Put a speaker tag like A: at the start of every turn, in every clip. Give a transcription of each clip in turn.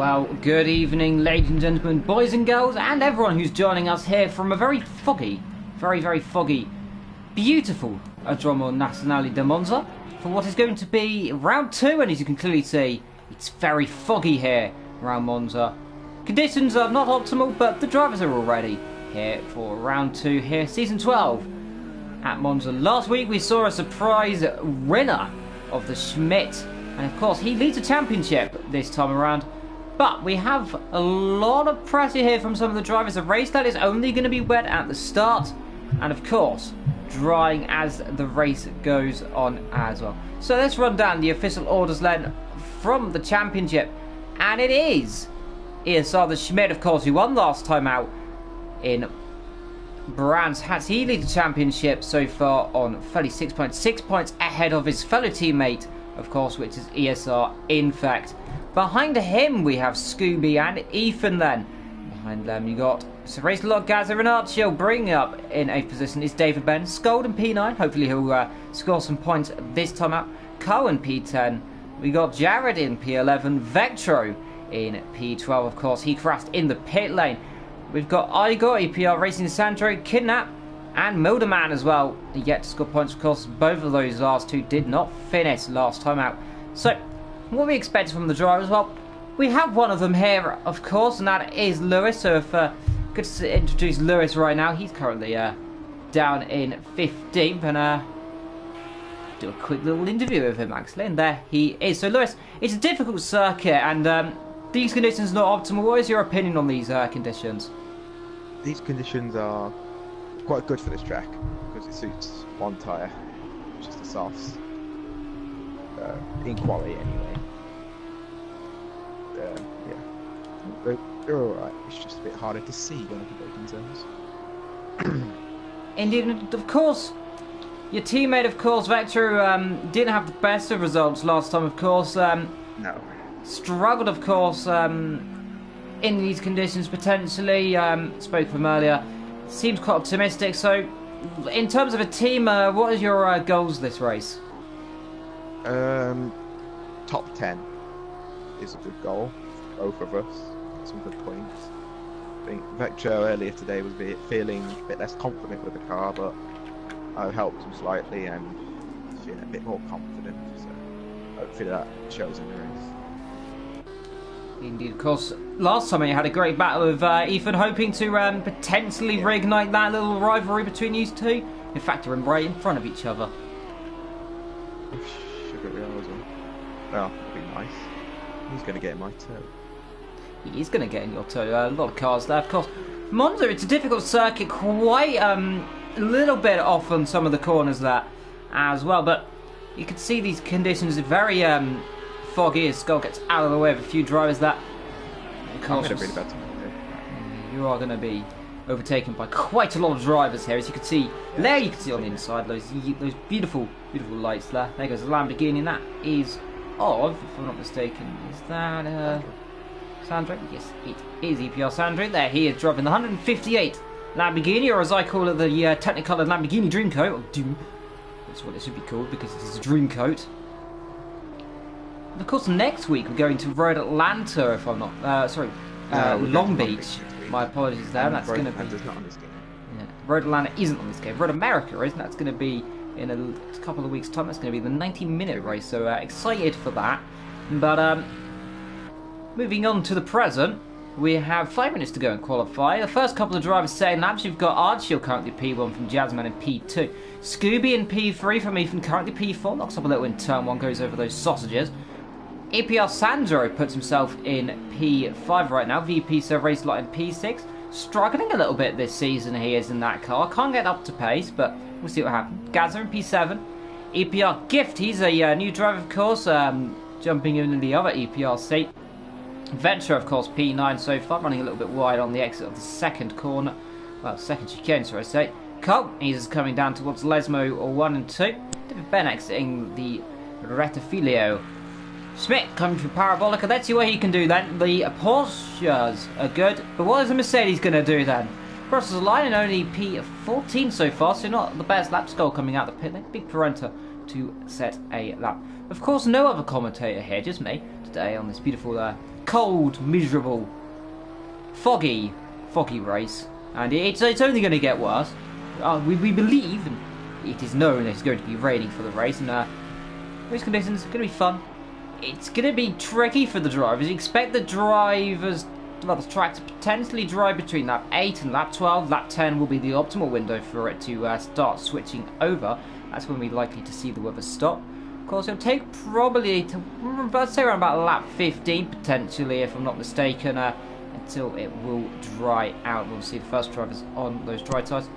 A: Well, good evening, ladies and gentlemen, boys and girls, and everyone who's joining us here from a very foggy, very foggy, beautiful Drommo Nazionale de Monza for what is going to be round 2, and as you can clearly see, it's very foggy here around Monza. Conditions are not optimal, but the drivers are already here for round 2 here, season 12 at Monza. Last week we saw a surprise winner of the Schmidt, and of course he leads the championship this time around. But we have a lot of pressure here from some of the drivers. A race that is only going to be wet at the start, and of course drying as the race goes on as well. So let's run down the official orders then from the championship, and it is AOR the Schmidt, of course, who won last time out in Brands Hats. He leads the championship so far on 36 points, 6 points ahead of his fellow teammate, of course, which is AOR Infect. Behind him we have Scooby and Ethan then. Behind them you got Race Log, Gazer and Archie. Bringing up in 8th position is David Ben, Scold in P9. Hopefully he'll score some points this time out. Cohen P10. We got Jared in P11. Vectro in P12, of course. He crashed in the pit lane. We've got Igor, EPR Racing Sandro, Kidnap and Milderman as well. Yet to score points, of course. Both of those last two did not finish last time out. So what we expect from the drivers? Well, we have one of them here, of course, and that is Lewis. So if good to introduce Lewis right now. He's currently down in 15th, and do a quick little interview with him actually, and there he is. So Lewis, it's a difficult circuit, and these conditions are not optimal. What is your opinion on these conditions?
B: These conditions are quite good for this track because it suits one tyre, which is the softs. In quality anyway. Yeah, they're alright. It's just a bit harder to see going into braking zones.
A: Indeed, of course, your teammate, of course, Vector, didn't have the best of results last time, of course.
B: No.
A: Struggled, of course, in these conditions potentially. Spoke with him earlier. Seems quite optimistic. So, in terms of a team, what are your goals this race?
B: Top 10 is a good goal for both of us. Some good points. I think Vector earlier today was feeling a bit less confident with the car, but I helped him slightly and feeling a bit more confident. So hopefully that shows in the race.
A: Indeed, of course. Last time you had a great battle with Ethan, hoping to potentially reignite that little rivalry between you two. In fact, they're right in front of each other.
B: Well, that'd be nice. He's going to get in my toe.
A: He is going to get in your toe. A lot of cars there, of course. Monza, it's a difficult circuit, quite a little bit off on some of the corners there as well. But you can see these conditions are very foggy as Skull gets out of the way of a few drivers there. Of course,
B: I'm really bad time today.
A: You are going to be overtaken by quite a lot of drivers here, as you can see. There you can see on the inside those beautiful lights there. There goes the Lamborghini, and that is of, if I'm not mistaken, is that Sandro? Yes, it is EPR Sandro. There he is driving the 158 Lamborghini, or as I call it, the Technicolor Lamborghini Dreamcoat, or Doom. That's what it should be called because it is a Dreamcoat. And of course, next week we're going to Road Atlanta, if I'm not Long Beach. My apologies there. That's going to be.
B: Not on this game.
A: Yeah, Road Atlanta isn't on this game. Road America isn't. That's going to be in a couple of weeks' time. That's going to be the 90-minute race. So excited for that. But moving on to the present, we have 5 minutes to go and qualify. The first couple of drivers setting laps. You've got Archie currently P1 from Jasmine in P2. Scooby in P3 from Ethan currently P4. Knocks up a little in turn 1. Goes over those sausages. EPR Sandro puts himself in P5 right now. VP so Race Lot in P6. Struggling a little bit this season he is in that car. Can't get up to pace, but we'll see what happens. Gazer in P7. EPR Gift, he's a new driver, of course, jumping in the other EPR seat. Venture, of course, P9 so far, running a little bit wide on the exit of the second corner. Well, second chicane, so I say. Cole, he's coming down towards Lesmo or 1 and 2. David Ben exiting the Rettifilio. Schmidt coming from Parabolica. Let's see what he can do then. The Porsches are good, but what is the Mercedes going to do then? Brussels line in only P14 so far, so not the best lap score coming out of the pit lane. Big Parenta to set a lap. Of course, no other commentator here, just me today on this beautiful cold, miserable, foggy race, and it's only going to get worse. We believe, and it is known that it's going to be raining for the race, and race conditions are going to be fun. It's going to be tricky for the drivers. You expect the drivers, well, the track to potentially drive between lap 8 and lap 12. Lap 10 will be the optimal window for it to start switching over. That's when we're likely to see the weather stop. Of course, it'll take probably, I'd say around about lap 15, potentially, if I'm not mistaken, until it will dry out. We'll see the first drivers on those dry tyres.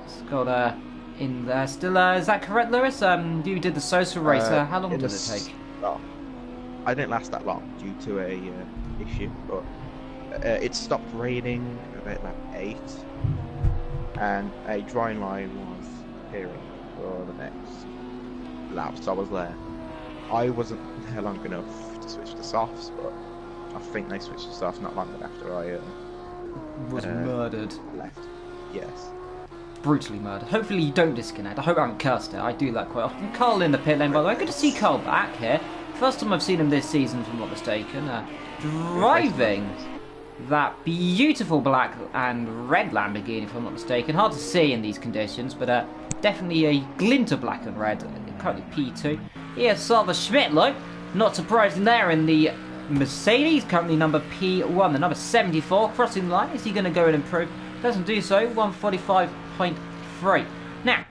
A: It's got in there still. Is that correct, Lewis? You did the Sosa race. How long did it take?
B: Well, I didn't last that long due to a issue, but it stopped raining about lap 8, and a drying line was appearing for the next lap, so I was there. I wasn't there long enough to switch to softs, but I think they switched to softs not long after I
A: was murdered.
B: Left. Yes.
A: Brutally murdered. Hopefully you don't disconnect. I hope I haven't cursed it. I do that quite often. Carl in the pit lane, by the way. Good to see Carl back here. First time I've seen him this season, if I'm not mistaken. Driving that beautiful black and red Lamborghini, if I'm not mistaken. Hard to see in these conditions, but definitely a glint of black and red. Currently P2. Here's Salva Schmidt, not surprising there in the Mercedes, currently number P1, the number 74, crossing the line. Is he going to go and improve? Doesn't do so. 145.3. Now,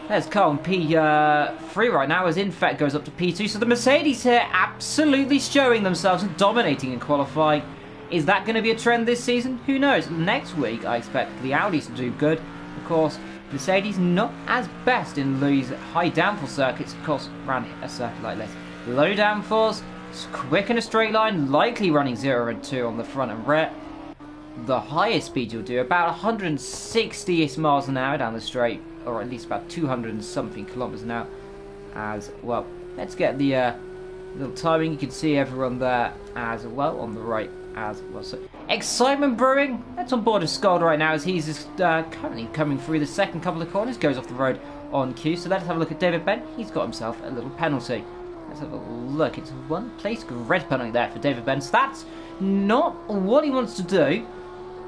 A: there's Carl in P3 right now as Infect goes up to P2. So the Mercedes here absolutely showing themselves and dominating in qualifying. Is that going to be a trend this season? Who knows? Next week, I expect the Audis to do good. Of course, Mercedes not as best in these high downforce circuits. Of course, around a circuit like this. Low downforce, quick in a straight line, likely running 0 and 2 on the front and rear. The highest speed you'll do, about 160 miles an hour down the straight, or at least about 200 and something kilometers an hour as well. Let's get the little timing. You can see everyone there as well on the right as well. So excitement brewing. That's on board of Scald right now as he's just, currently coming through the second couple of corners, goes off the road on cue. So let's have a look at David Ben. He's got himself a little penalty. Let's have a look. It's one place red penalty there for David Ben. So that's not what he wants to do.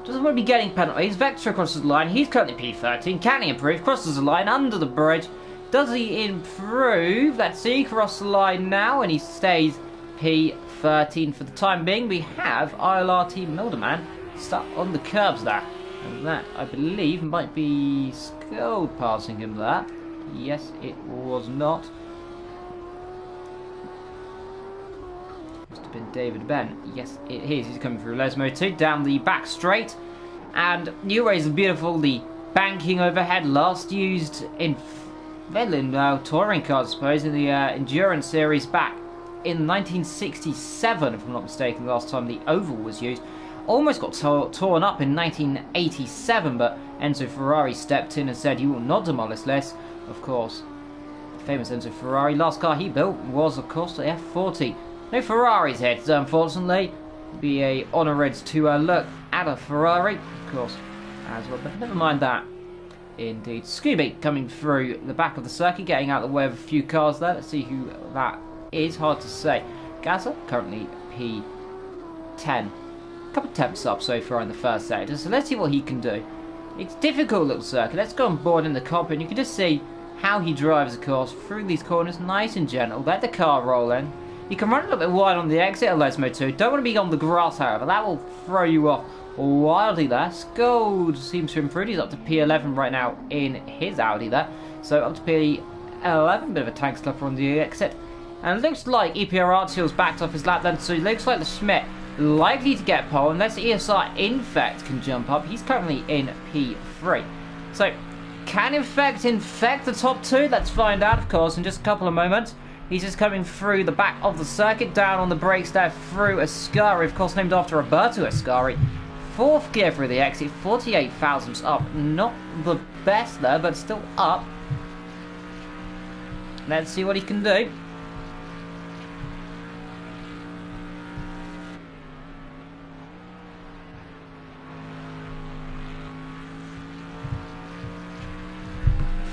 A: Doesn't want to be getting penalties. Vector crosses the line. He's currently P13. Can he improve? Crosses the line under the bridge. Does he improve? Let's see. Cross the line now, and he stays P13 for the time being. We have ILRT Milderman stuck on the curbs there. And that, I believe, might be Scold passing him there. Yes, it was not. Must have been David Ben. Yes, it is. He's coming through Lesmo 2 down the back straight. And new ways are beautiful. The banking overhead last used in touring cars, I suppose, in the Endurance series back in 1967, if I'm not mistaken, the last time the oval was used. Almost got torn up in 1987, but Enzo Ferrari stepped in and said, "You will not demolish this." Of course, the famous Enzo Ferrari. Last car he built was, of course, the F40. No Ferraris here today, unfortunately. Be a honored to look at a Ferrari, of course, as well. But never mind that. Indeed. Scooby coming through the back of the circuit, getting out of the way of a few cars there. Let's see who that is. Hard to say. Gaza, currently P10. A couple of temps up so far in the first sector, so let's see what he can do. It's a difficult little circuit. Let's go on board in the cockpit, and you can just see how he drives, of course, through these corners, nice and gentle. Let the car roll in. You can run a little bit wide on the exit of Lesmo 2. Don't want to be on the grass, however. That will throw you off wildly there. Scold seems to improve. He's up to P11 right now in his Audi there. So up to P11. Bit of a tank slipper on the exit. And it looks like EPR Artial's backed off his lap then. So it looks like the Schmidt likely to get pole. Unless ESR Infect can jump up. He's currently in P3. So can infect the top two? Let's find out, of course, in just a couple of moments. He's just coming through the back of the circuit, down on the brakes there through Ascari, of course named after Roberto Ascari. Fourth gear through the exit, 48 thousandths up. Not the best there, but still up. Let's see what he can do.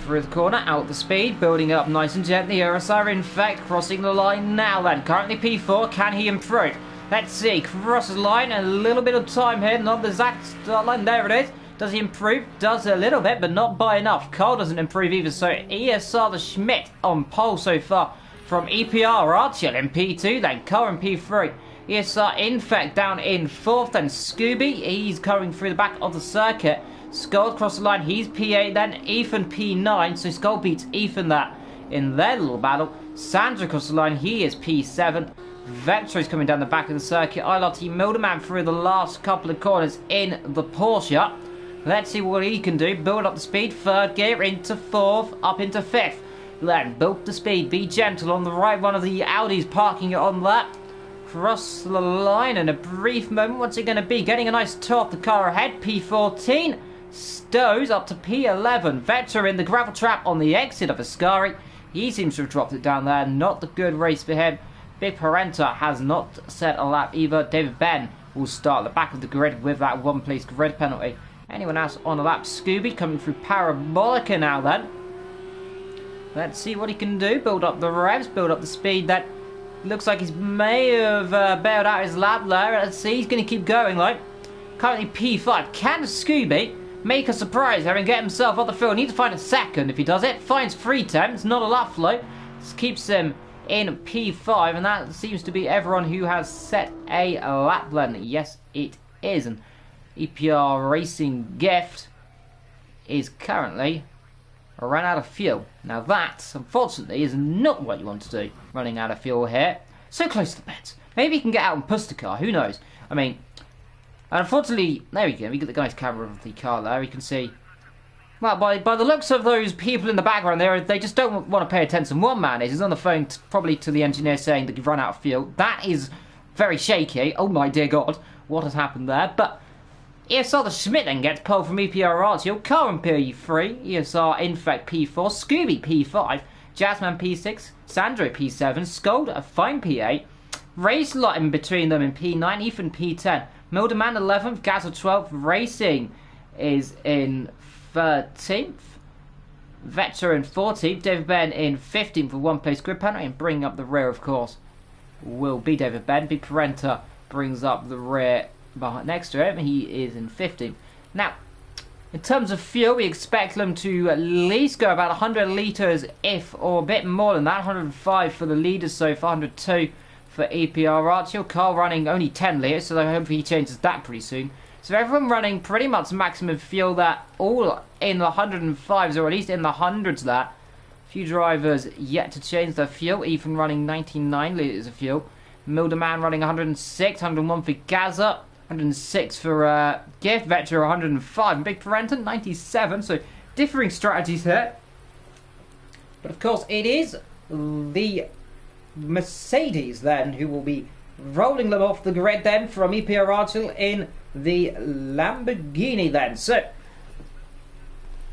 A: Through the corner, out the speed, building up nice and gently. RSR Infect crossing the line now then. Currently P4, can he improve? Let's see, crosses the line, a little bit of time here, not the exact start line, there it is. Does he improve? Does a little bit, but not by enough. Carl doesn't improve either, so ESR the Schmidt on pole so far from EPR Archel in P2, then Carl in P3. ESR Infect down in 4th, then Scooby, he's coming through the back of the circuit. Skull across the line, he's P8, then Ethan P9, so Skull beats Ethan that in their little battle. Sandra across the line, he is P7. Vector is coming down the back of the circuit. ILRT Milderman through the last couple of corners in the Porsche. Let's see what he can do. Build up the speed, 3rd gear into 4th, up into 5th. Then build the speed, be gentle on the right. One of the Audis parking it on that. Cross the line in a brief moment. What's it going to be? Getting a nice toe off the car ahead. P14. Stows up to P11. Vector in the gravel trap on the exit of Ascari. He seems to have dropped it down there. Not the good race for him. Big Parenta has not set a lap either. David Ben will start at the back of the grid with that one-place grid penalty. Anyone else on a lap? Scooby coming through Parabolica now then. Let's see what he can do. Build up the revs, build up the speed. That looks like he may have bailed out his lap there. Let's see, he's going to keep going like. Currently P5. Can Scooby make a surprise there and get himself off the field? Need to find a second if he does it. Finds 3 temps, not a lap flow. This keeps him in P5, and that seems to be everyone who has set a lap blend. Yes, it is. And EPR Racing Gift is currently run out of fuel. Now that, unfortunately, is not what you want to do, running out of fuel here. So close to the pits. Maybe he can get out and push the car, who knows? I mean, unfortunately, there we go, we get the guy's camera of the car there, you can see. Well, by the looks of those people in the background there, they just don't want to pay attention. One man is, he's on the phone probably to the engineer saying that you've run out of fuel. That is very shaky. Oh my dear God, what has happened there? But ESR the Schmidt then gets pole from EPR Archel, Karen P3, ESR Infect P4, Scooby P5, Jasmine P6, Sandro P7, Scold a fine P8, Race lot in between them in P9, Ethan P10, Milderman 11th, Gazel 12th, Racing is in 13th, Vector in 14th, David Ben in 15th for one place grid penalty, and bringing up the rear of course will be David Ben. Big Parenta brings up the rear next to him, he is in 15th. Now, in terms of fuel, we expect them to at least go about 100 litres, if or a bit more than that. 105 for the leaders so far, 102 for EPR Archel. Carl running only 10 litres, so I hope he changes that pretty soon. So everyone running pretty much maximum fuel there, all in the 105s, or at least in the hundreds there. A few drivers yet to change their fuel. Ethan running 99 litres of fuel. Milderman running 106, 101 for Gaza. 106 for Gift, Vector 105, and Big Parenta 97, so differing strategies here. But of course it is the Mercedes then who will be rolling them off the grid then from EPR Archel in the Lamborghini then. So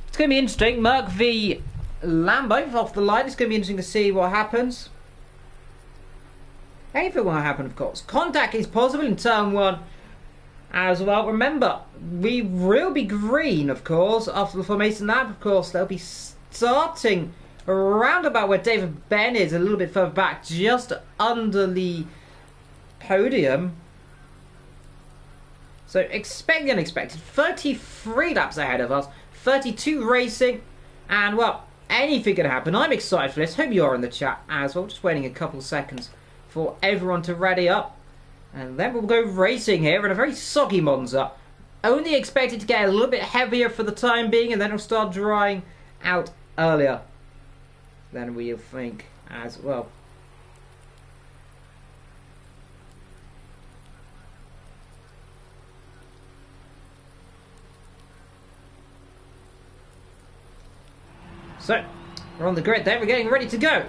A: it's going to be interesting. Merc v Lambo off the line. It's going to be interesting to see what happens. Anything will happen of course. Contact is possible in turn 1 as well. Remember, we will be green, of course, after the formation lap. Of course, they'll be starting around about where David Ben is, a little bit further back, just under the podium. So expect the unexpected. 33 laps ahead of us, 32 racing, and well, anything can happen. I'm excited for this. Hope you are in the chat as well. Just waiting a couple seconds for everyone to ready up. And then we'll go racing here in a very soggy Monza. Only expected to get a little bit heavier for the time being, and then it'll start drying out earlier than we'll think as well. So, we're on the grid there, we're getting ready to go.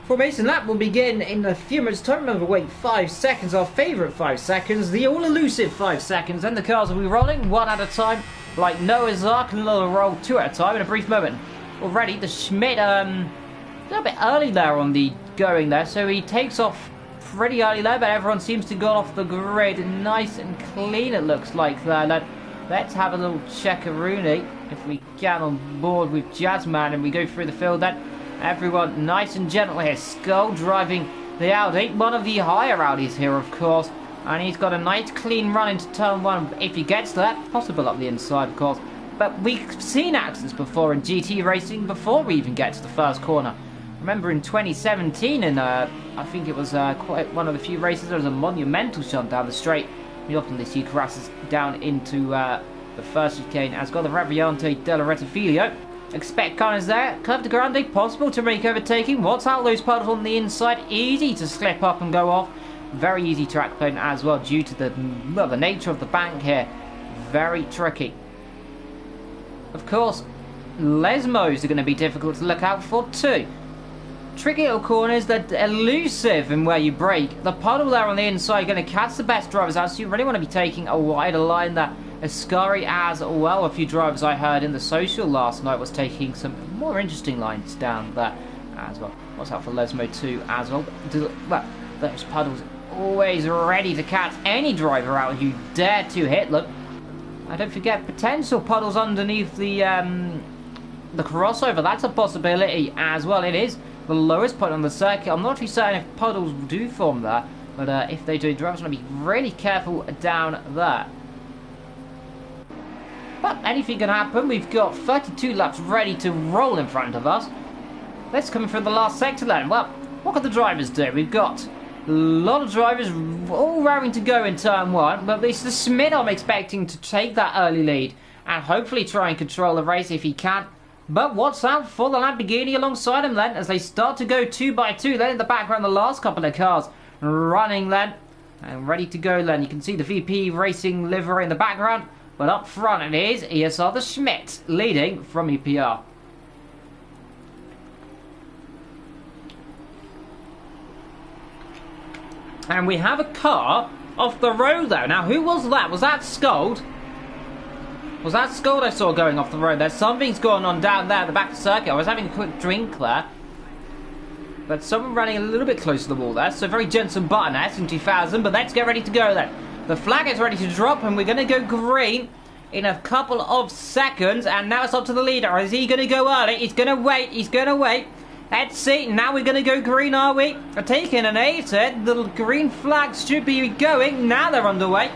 A: Formation lap will begin in a few minutes time. Remember, wait 5 seconds, our favourite 5 seconds, the all-elusive 5 seconds. Then the cars will be rolling one at a time, like Noah's Ark, and they'll roll 2 at a time in a brief moment. Already, the Schmidt, a little bit early there on the going there, so he takes off pretty early there, but everyone seems to go off the grid nice and clean, it looks like there. Let's have a little check-a-rooney, if we can, on board with Jazzman, and we go through the field then. Everyone nice and gentle here. Skull driving the Audi, one of the higher Audis here, of course. And he's got a nice clean run into turn 1 if he gets there. Possible up the inside, of course. But we've seen accidents before in GT racing before we even get to the first corner. Remember in 2017, in I think it was quite one of the few races, there was a monumental shunt down the straight. We often see crashes down into the first chicane, as got the Raviante della Rettifilio. Expect corners there. Curve de Grande, possible to make overtaking. Watch out those puddles on the inside. Easy to slip up and go off. Very easy track plane as well due to the nature of the bank here. Very tricky. Of course, Lesmos are going to be difficult to look out for too. Tricky little corners that are elusive in where you brake. The puddle there on the inside, you're going to catch the best drivers out, so you really want to be taking a wider line there. Ascari as well, a few drivers I heard in the social last night was taking some more interesting lines down there as well. Watch out for Lesmo too as well. Well, those puddles always ready to catch any driver out who dare to hit them. And don't forget potential puddles underneath the crossover. That's a possibility as well. It is the lowest point on the circuit. I'm not too certain if puddles do form there, but if they do, drivers want to be really careful down there. But anything can happen. We've got 32 laps ready to roll in front of us. Let's come through the last sector then. Well, what can the drivers do? We've got a lot of drivers all raring to go in turn 1, but it's the Smith I'm expecting to take that early lead and hopefully try and control the race if he can. But watch out for the Lamborghini alongside him then as they start to go 2 by 2. Then in the background, the last couple of cars running then and ready to go then. You can see the VP Racing livery in the background, but up front it is ESR the Schmidt leading from EPR. And we have a car off the road though. Now who was that? Was that Scold? Was that Scold I saw going off the road? There's something's going on down there at the back of the circuit. I was having a quick drink there. But someone running a little bit close to the wall there. So very Jensen Button in 2000. But let's get ready to go then. The flag is ready to drop and we're going to go green in a couple of seconds. And now it's up to the leader. Is he going to go early? He's going to wait. He's going to wait. Let's see, now we're going to go green, are we? We're taking an 8 here. The green flag should be going. Now they're underway.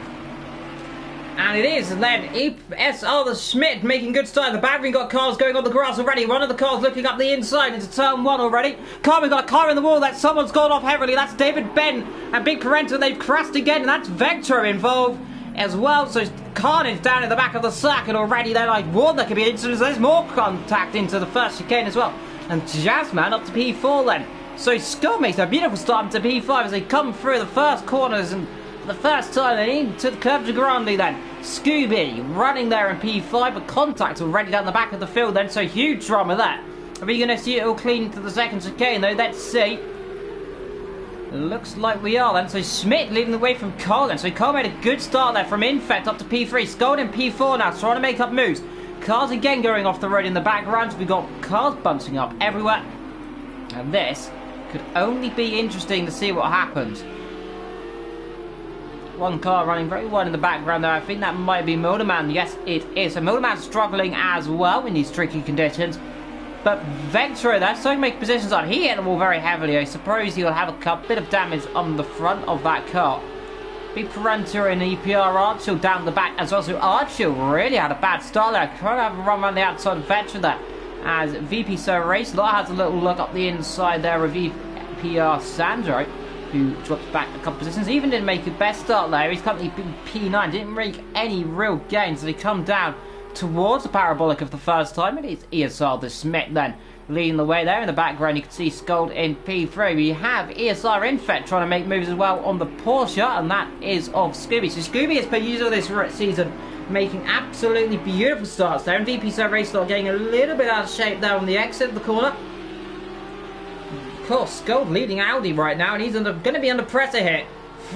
A: And it is then ESR the Schmidt making good start. The back, we've got cars going on the grass already. One of the cars looking up the inside into turn 1 already. We've got a car in the wall that someone's gone off heavily. That's David Ben and Big Parento. They've crashed again, and that's Vectro involved as well. So carnage down in the back of the circuit already. They're like, whoa, there could be incidents. There's more contact into the first chicane as well. And Jazzman up to P4 then. So Skull makes a beautiful start into P5 as they come through the first corners and for the first time then into the Curve de Grande then. Scooby running there in P5, but contact already down the back of the field then, so huge drama there. Are we going to see it all clean to the second chicane though? Let's see. Looks like we are then. So Schmidt leading the way from Cole then. So Cole made a good start there from Infect up to P3. Skull in P4 now, trying to make up moves. Cars again going off the road in the background. We've got cars bunching up everywhere. And this could only be interesting to see what happens. One car running very wide in the background there. I think that might be Milderman. Yes, it is. So Milderman's struggling as well in these tricky conditions. But Vectro there, starting to make positions on. He hit the wall very heavily. I suppose he'll have a bit of damage on the front of that car. Big Parento and EPR Archil down the back as well. So Archil really had a bad start there. Trying to have a run around the outside of Vectro there. As VP So Race Law has a little look up the inside there of EPR Sandro, who dropped back a couple positions. Even didn't make a best start there. He's currently P9. Didn't make any real gains. So they come down towards the parabolic of the first time. It is ESR the Smith then leading the way there. In the background you can see Scold in P3. We have ESR Infect trying to make moves as well on the Porsche, and that is of Scooby. So Scooby is per usual this season, making absolutely beautiful starts there. And VP So Race Law getting a little bit out of shape there on the exit of the corner. Of course, Scold leading Audi right now, and he's going to be under pressure here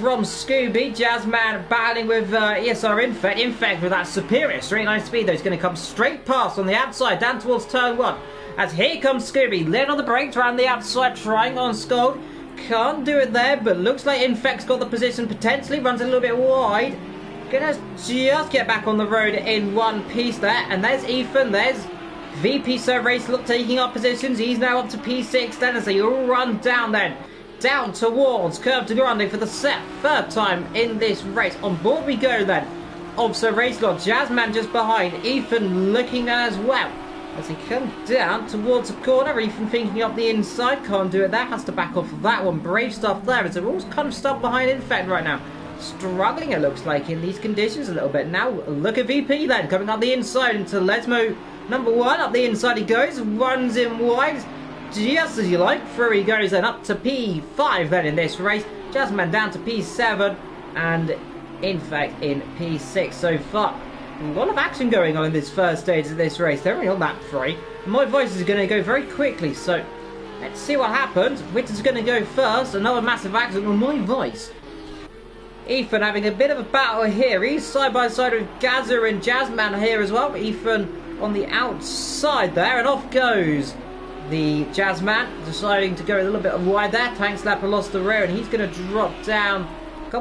A: from Scooby. Jazzman battling with ESR Infect. Infect with that superior straight line speed though, he's going to come straight past on the outside down towards turn 1. As here comes Scooby, lit on the brakes around the outside, trying on Scold. Can't do it there, but looks like Infect's got the position, potentially runs a little bit wide. Gonna just get back on the road in one piece there, and there's Ethan, there's VP So Race Look taking up positions. He's now up to P6 then as they all run down then down towards Curve to Grande for the third time in this race. On board we go then. Also race lot, Jazzman just behind, Ethan looking as well. As he comes down towards the corner, Ethan thinking up the inside, can't do it there, has to back off of that one. Brave stuff there, as they're all kind of stuck behind Infect right now. Struggling, it looks like, in these conditions a little bit. Now, look at VP then, coming up the inside into Lesmo number 1. Up the inside he goes, runs in wide, just as you like. Through he goes then up to P5 then in this race. Jazzman down to P7, and Infect in P6 so far. A lot of action going on in this first stage of this race. They're only on lap 3. My voice is going to go very quickly, so let's see what happens. Whitter's going to go first. Another massive accident on my voice. Ethan having a bit of a battle here. He's side by side with Gaza and Jazzman here as well. Ethan on the outside there, and off goes the Jazzman, deciding to go a little bit wide there. Tank Slapper lost the rear, and he's going to drop down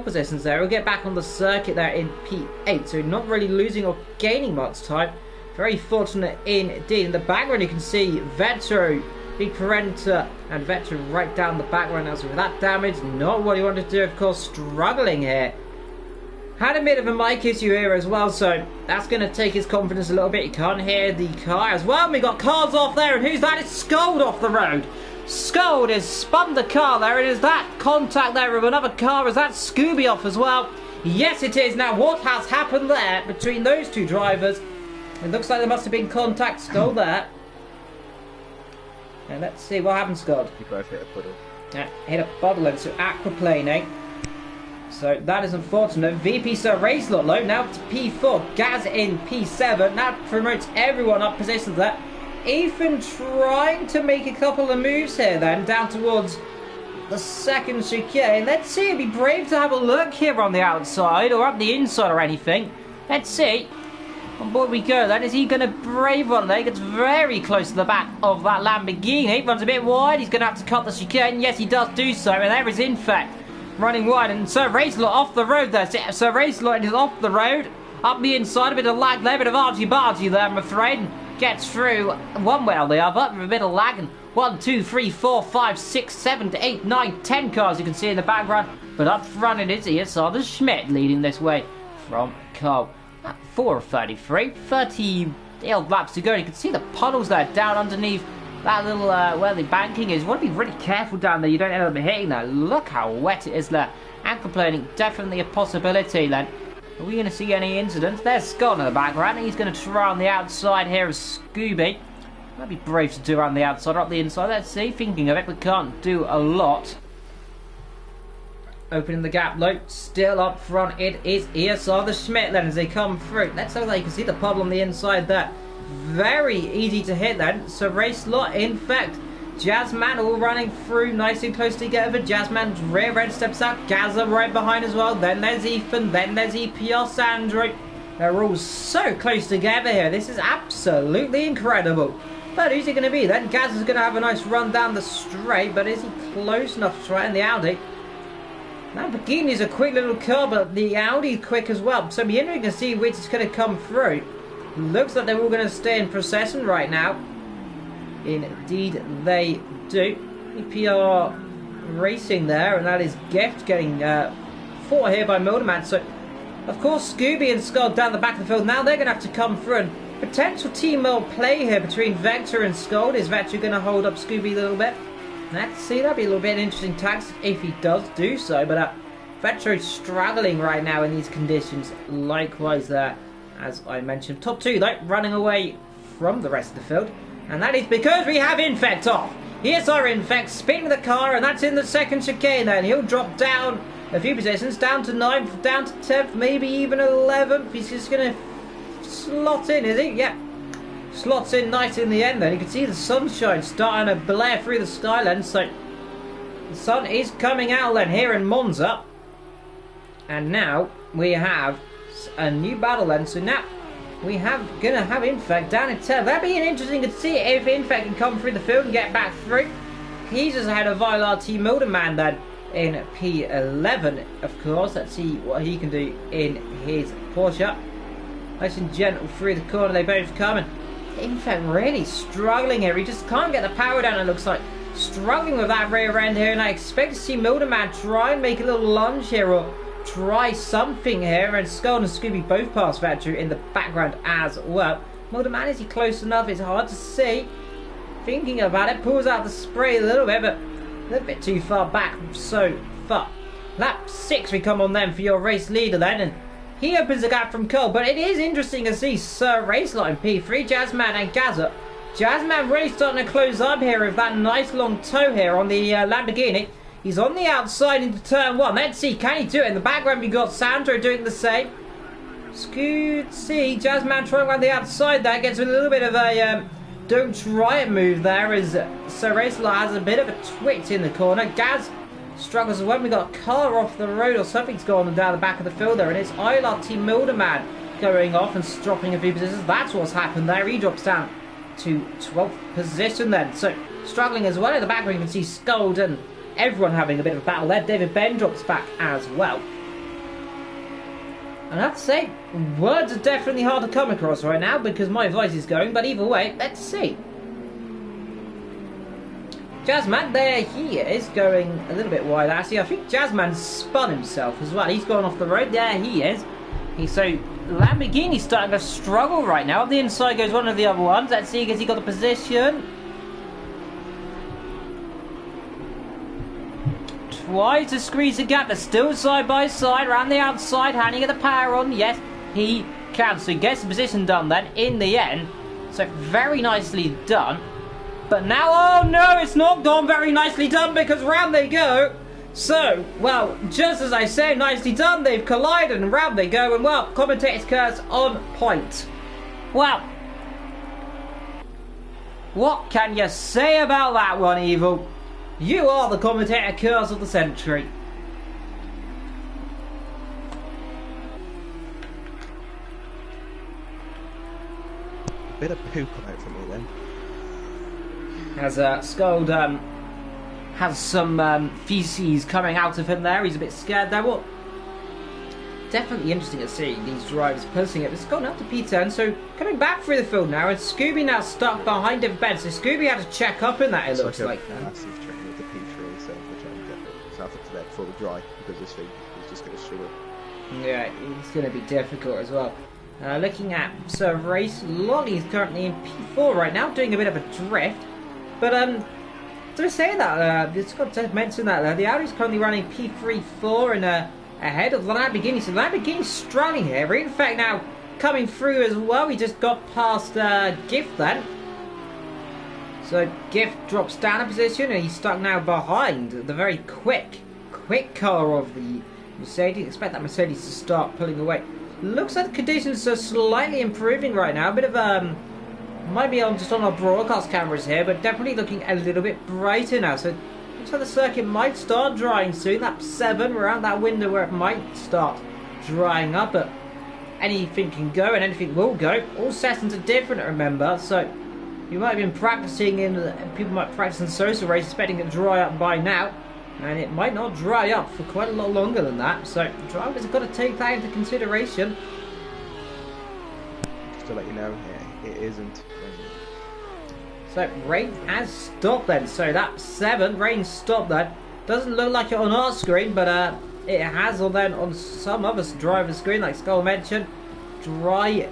A: positions there. We'll get back on the circuit there in P8, so not really losing or gaining much time. Very fortunate indeed. In the background you can see Vetro, Big Parenta, and Vetro right down the background now. So with that damage, not what he wanted to do, of course. Struggling here. Had a bit of a mic issue here as well, so that's going to take his confidence a little bit. You can't hear the car as well. We got cars off there, and who's that? It's Scold off the road. Scold has spun the car there, and is that contact there with another car? Is that Scooby off as well? Yes, it is. Now, what has happened there between those two drivers? It looks like there must have been contact. Scold there. And let's see what happened, Scold.
B: You both hit a puddle.
A: Yeah, hit a puddle, and so aquaplaning. So that is unfortunate. VP Sir race lot low. Now to P4. Gaz in P7. That promotes everyone up positions there. Ethan trying to make a couple of moves here then, down towards the second chicane. Let's see, it'd be brave to have a look here on the outside, or up the inside or anything. Let's see. On board we go then. Is he going to brave one there? He gets very close to the back of that Lamborghini. Runs a bit wide. He's going to have to cut the chicane. Yes, he does do so. And there is Infect running wide. And Sir Racelot off the road there. Sir Racelot is off the road. Up the inside. A bit of lag there. A bit of argy-bargy there, I'm afraid. Gets through one way or the other with a bit of lag, and 1, 2, 3, 4, 5, 6, 7, 8, 9, 10 cars you can see in the background. But up front it is ESR Schmidt leading this way from Cole. At 4:33, 30 laps to go. You can see the puddles there down underneath that little where the banking is. You want to be really careful down there. You don't end up hitting that. Look how wet it is there. Aquaplaning definitely a possibility then. Are we going to see any incidents? There's Scott in the background. He's going to try on the outside here as Scooby. Might be brave to do around the outside or up the inside. Let's see. Thinking of it, but can't do a lot. Opening the gap low. Still up front. It is ESR the Schmidt then as they come through. Let's have a look. You can see the puddle on the inside there. Very easy to hit then. So race lot in fact. Jazzman all running through nice and close together. Jazzman's rear end steps out. Gaza right behind as well. Then there's Ethan. Then there's EPR Sandro. They're all so close together here. This is absolutely incredible. But who's it going to be then? Gaza's going to have a nice run down the straight. But is he close enough to try in the Audi? Lamborghini's a quick little car, but the Audi's quick as well. So it'll be interesting to see which is going to come through. Looks like they're all going to stay in procession right now. Indeed they do. EPR racing there, and that is Gift getting fought here by Milderman. So of course Scooby and Skull down the back of the field. Now they're going to have to come through, and potential team play here between Vector and Skull. Is Vector going to hold up Scooby a little bit? Let's see, that'd be a little bit interesting tax if he does do so. But Vetro's struggling right now in these conditions. Likewise there, as I mentioned. Top two though, running away from the rest of the field. And that is because we have Infect off. Here's our Infect spinning the car, and that's in the second chicane then. He'll drop down a few positions, down to 9th, down to 10th, maybe even 11th. He's just going to slot in, is he? Yep. Slots in nice in the end then. You can see the sunshine starting to blare through the skyline. So the sun is coming out then here in Monza. And now we have a new battle then. So now we have gonna have Infect down in 10th. That'd be interesting to see if Infect can come through the field and get back through. He's just ahead of Vilar T Milderman then in P11, of course. Let's see what he can do in his Porsche. Nice and gentle through the corner, they both coming. Infect really struggling here. He just can't get the power down, it looks like. struggling with that rear end here, and I expect to see Milderman try and make a little lunge here, or try something here, and Skull and Scooby both pass Vetcher in the background as well. Milderman, is he close enough? It's hard to see. Thinking about it, pulls out the spray a little bit, but a little bit too far back so far. Lap 6 we come on then for your race leader then, and he opens the gap from Cole, but it is interesting to see Sir Raceline P3, Jazzman and Gazza. Jazzman really starting to close up here with that nice long toe here on the Lamborghini. He's on the outside into turn 1. Let's see, can he do it? In the background we've got Sandro doing the same. See, Jazzman trying around the outside there, gets a little bit of a don't try it move there as Sir Raceline has a bit of a twitch in the corner. Gaz struggles when we got a car off the road or something's gone on down the back of the field there, and it's ILRT Milderman going off and dropping a few positions. That's what's happened there. He drops down to 12th position then. So struggling as well in the background. You can see Scold and everyone having a bit of a battle there. David Ben drops back as well. And I have to say, words are definitely hard to come across right now because my voice is going, but either way, let's see. Jazzman, there he is, going a little bit wide actually. I think Jazzman spun himself as well. He's gone off the road. There he is. So Lamborghini's starting to struggle right now. Up the inside goes one of the other ones. Let's see, has he got the position? Tries to squeeze the gap. They're still side by side around the outside, handing it the power on. Yes, he can. So he gets the position done then in the end. So very nicely done. But now, oh no, it's not gone very nicely done because round they go. So, well, just as I say, nicely done, they've collided and round they go. And well, commentator's curse on point. Well, what can you say about that one, Evil? You are the commentator curse of the century.
B: A bit of poo come out from me then.
A: As Scold has some feces coming out of him there. He's a bit scared there. Well, definitely interesting to see these drivers pulsing it. It's gone up to P10, so coming back through the field now, and Scooby now stuck behind David Ben. So Scooby had to check up in that, it looks like.
B: Massive training with the P3, so we're trying to get myself up to there before we dry, because this thing is just going to struggle. Yeah,
A: it's going to be difficult as well. Looking at Sir Race, Lolly is currently in P4 right now, doing a bit of a drift. But, to say that, it's got to mention that the Audi's currently running P3-4 and ahead of the Lamborghini. So Lamborghini's struggling here. In fact, now coming through as well. He just got past Gift then. So Gift drops down a position and he's stuck now behind the very quick car of the Mercedes. Expect that Mercedes to start pulling away. Looks like the conditions are slightly improving right now. A bit of might be on just on our broadcast cameras here, but definitely looking a little bit brighter now. So looks like the circuit might start drying soon. Lap 7, we're around that window where it might start drying up, but anything can go and anything will go. All sessions are different, remember, so you might have been practicing people might practice in social race expecting it to dry up by now, and it might not dry up for quite a lot longer than that, so drivers have got to take that into consideration.
B: Just to let you know, it isn't raining.
A: So rain has stopped then, so that's 7, rain stopped then. Doesn't look like it on our screen, but it has on some other driver's screen, like Skull mentioned. Dry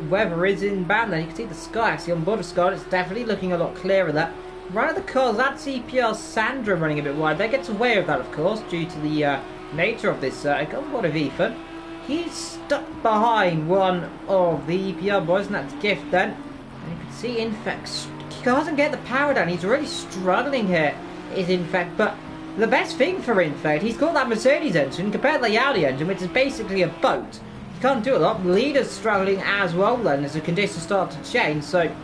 A: weather is inbound, then you can see the sky actually on board of Skull. It's definitely looking a lot clearer there. Right of the cars, that's EPR Sandra running a bit wide. They get away with that, of course, due to the nature of this circuit. On board of Ethan, he's stuck behind one of the EPR boys, and that's Gift then. And you can see Infect, he doesn't get the power down. He's really struggling here, is Infect. But the best thing for Infect, he's got that Mercedes engine compared to the Audi engine, which is basically a boat. He can't do a lot. Leader's struggling as well then as the conditions start to change. So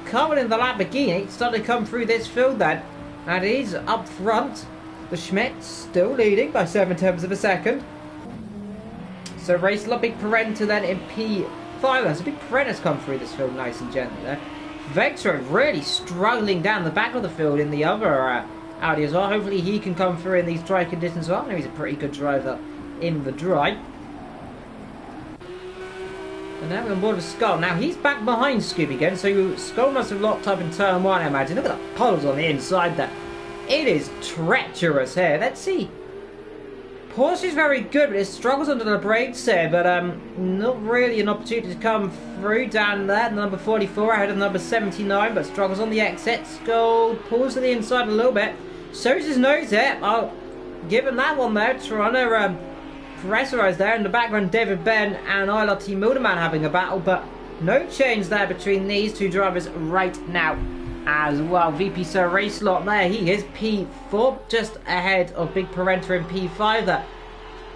A: Carmen in the Lamborghini started to come through this field then, and he's up front. The Schmidt still leading by 7/10 of a second. So race a big Parenta then in P5. There's a big Parenta's come through this field nice and gently there. Vector really struggling down the back of the field in the other Audi as well. Hopefully he can come through in these dry conditions as well. I know he's a pretty good driver in the dry. And now we're on board with Skull. Now he's back behind Scooby again, so Skull must have locked up in turn 1, I imagine. Look at the puddles on the inside there. it is treacherous here. Let's see. Porsche's very good, but it struggles under the brakes here, but not really an opportunity to come through down there. Number 44 ahead of number 79, but struggles on the exit. Skull pulls to the inside a little bit. Shows his nose here. I'll give him that one there, trying to pressurize there. In the background, David Ben and ILRT Milderman having a battle, but no change there between these two drivers right now as well. VP Sir Racelot there, he is P4, just ahead of Big Parenta in P5 there.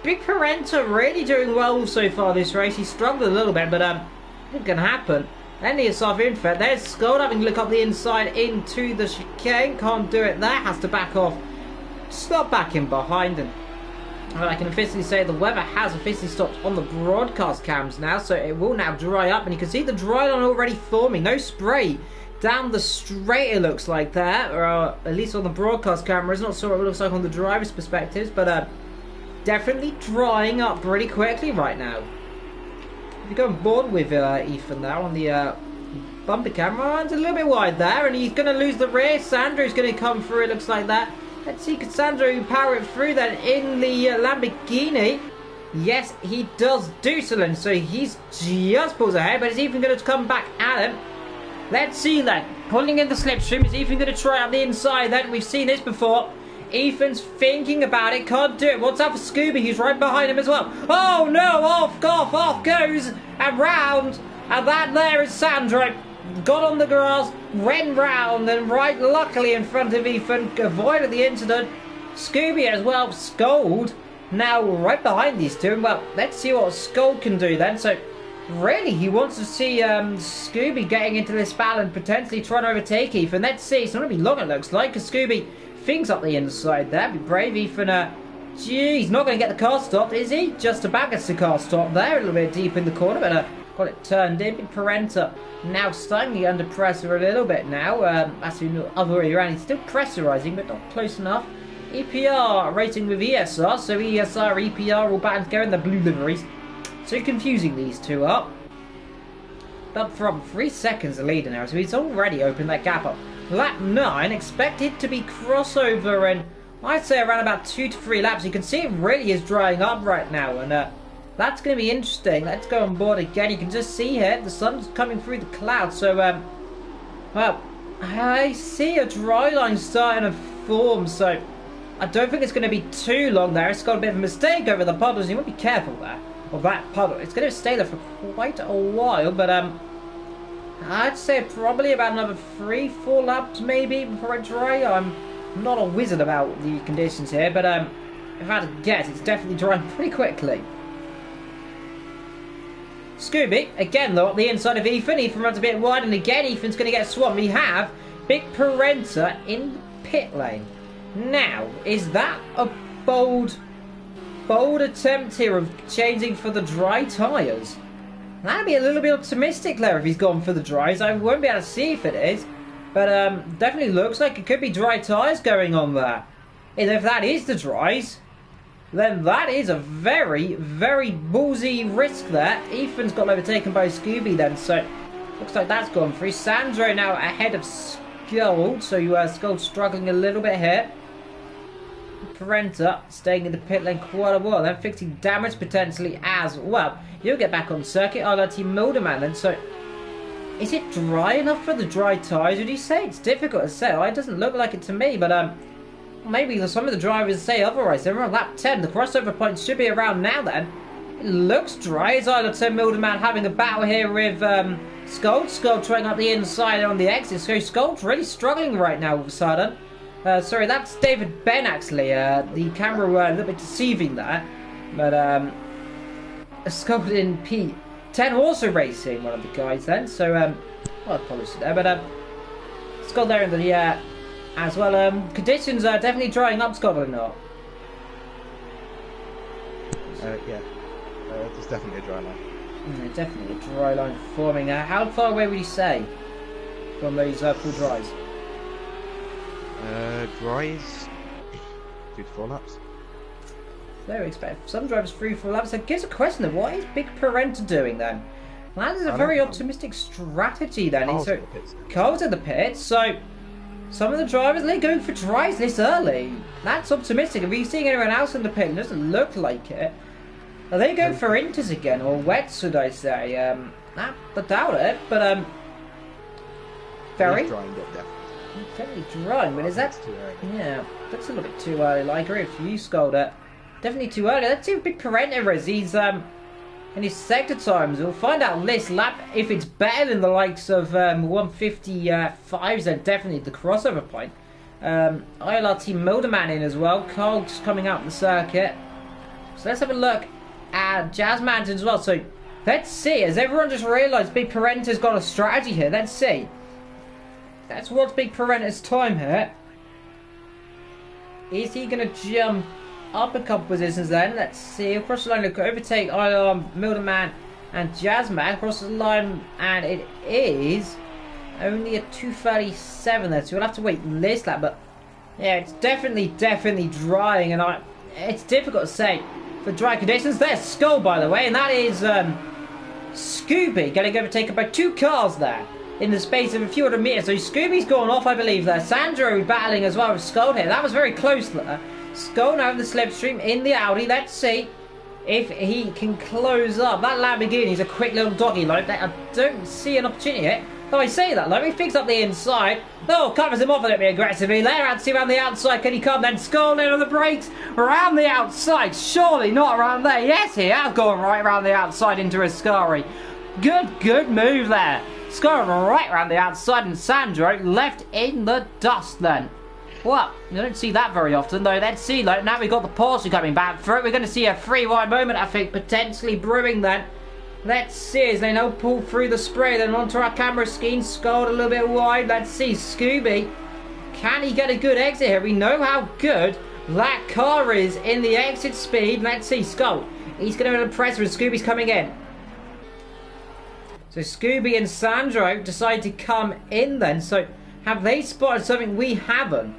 A: Big Parenta really doing well so far this race. He struggled a little bit, but what can happen? Then the Asaf Infet, there's Skold having a look up the inside into the chicane, can't do it there, has to back off. Stop back in behind, and I can officially say the weather has officially stopped on the broadcast cams now, so it will now dry up, and you can see the dry line already forming. No spray down the straight, it looks like that, or at least on the broadcast cameras. Not sure what it looks like on the driver's perspectives, but definitely drying up pretty quickly right now. If you go on board with Ethan now on the bumper camera, it's a little bit wide there, and he's going to lose the rear. Sandro's going to come through, it looks like that. Let's see, could Sandro power it through then in the Lamborghini? Yes, he does do so, so he's just pulls ahead, but is Ethan going to come back at him? Let's see then. Pulling in the slipstream. Is Ethan going to try out the inside then? We've seen this before. Ethan's thinking about it. Can't do it. What's up for Scooby? He's right behind him as well. Oh no! Off goes. And round. And that there is Sandro. Got on the grass. Went round. And right luckily in front of Ethan. Avoided the incident. Scooby as well. Scold. Now right behind these two. Well, let's see what Scold can do then. So really, he wants to see Scooby getting into this battle and potentially trying to overtake Ethan. Let's see. It's not going to be long, it looks like, because Scooby thinks up the inside there. Be brave, Ethan. Gee, he's not going to get the car stopped, is he? Just about gets the car stopped there, a little bit deep in the corner, but got it turned in. Big Parenta now slightly under pressure a little bit now. That's the other way around. He's still pressurizing, but not close enough. EPR racing with ESR, so ESR, EPR all back together in the blue liveries. So confusing these two up. But from 3 seconds the leader now, so he's already opened that gap up. Lap 9 expected to be crossover, and I'd say around about 2 to 3 laps. You can see it really is drying up right now, and that's going to be interesting. Let's go on board again. You can just see here the sun's coming through the clouds. So well, I see a dry line starting to form. So I don't think it's going to be too long there. It's got a bit of a mistake over the puddles. You want to be careful there. Of that puddle. It's going to stay there for quite a while, but I'd say probably about another 3-4 laps maybe before it dry. I'm not a wizard about the conditions here, but if I had to guess, it's definitely drying pretty quickly. Scooby, again though, up the inside of Ethan. Ethan runs a bit wide, and again Ethan's going to get swamped. We have Big Parenta in the pit lane. Now, is that a bold attempt here of changing for the dry tyres? That'd be a little bit optimistic there if he's gone for the dries. I won't be able to see if it is, but definitely looks like it could be dry tyres going on there. And if that is the dries, then that is a very, very ballsy risk there. Ethan's got overtaken by Scooby then, so looks like that's gone through. Sandro now ahead of Skold, so Skold struggling a little bit here. Parenta staying in the pit lane quite a while, then fixing damage potentially as well. You'll get back on circuit. I'll let Team Milderman then. So, is it dry enough for the dry tyres? Would you say? It's difficult to say. It doesn't look like it to me, but maybe some of the drivers say otherwise. They're on lap 10. The crossover point should be around now then. It looks dry. As I'll let Milderman having a battle here with Skold. Skold trying up the inside on the exit. So Skold's really struggling right now all of a sudden. Sorry, that's David Ben actually. The camera a little bit deceiving there. But Skold in P10 also racing, one of the guys then. So, well, apologies there. But Skold there in the as well. Conditions are definitely drying up, Scotland or not?
B: Yeah. There's definitely a dry line.
A: Definitely a dry line forming. How far away would you say from those full dries?
B: Dries 2 to 4 laps.
A: So we expect some drivers 3-4 laps. So gives a question of what is Big Parenta doing then? That is a very optimistic strategy then. So Carl's in the pits. So Some of the drivers, they're going for tries this early. That's optimistic. Have you seen anyone else in the pit? It doesn't look like it. Are they going for inters again, or wets, should I say? I doubt it, but very. Definitely drying, but is that
B: too early?
A: Yeah, that's a little bit too early. I agree with you, Scolder. Definitely too early. Let's see how big Parenta is. He's in his sector times. We'll find out this lap if it's better than the likes of 155s. Then definitely the crossover point. ILR team Milderman in as well. Carl's coming out the circuit. So let's have a look at Jazz Mountain as well. So let's see. Has everyone just realised Big Parenta's got a strategy here? Let's see. That's what's Big Parenta's time here. Is he going to jump up a couple positions then? Let's see. Across the line, look, overtake ILR, Milderman, and Jazzman. Across the line, and it is only a 2:37 there. So we'll have to wait this lap. But yeah, it's definitely drying, and it's difficult to say for dry conditions. There's Skull, by the way, and that is Scooby getting overtaken by two cars there in the space of a few hundred meters. So Scooby's gone off, I believe, there. Sandro battling as well with Skull here. That was very close there. Skull now in the slipstream in the Audi. Let's see if he can close up. That Lamborghini's a quick little doggy like that. I don't see an opportunity here. Though I say that, though, he picks up the inside. Oh, covers him off a little bit aggressively. There, out to see around the outside. Can he come? Then Skull in on the brakes. Around the outside. Surely not around there. Yes, he has gone right around the outside into Ascari. Good move there. Skull right around the outside, and Sandro left in the dust then. Well, you don't see that very often, though. Let's see, like, now we've got the Porsche coming back through. We're going to see a free-wide moment, I think, potentially brewing then. Let's see as they now pull through the spray, then onto our camera scheme. Skull a little bit wide. Let's see, Scooby. Can he get a good exit here? We know how good that car is in the exit speed. Let's see, Skull. He's going to impress when Scooby's coming in. So Scooby and Sandro decide to come in then. So have they spotted something we haven't?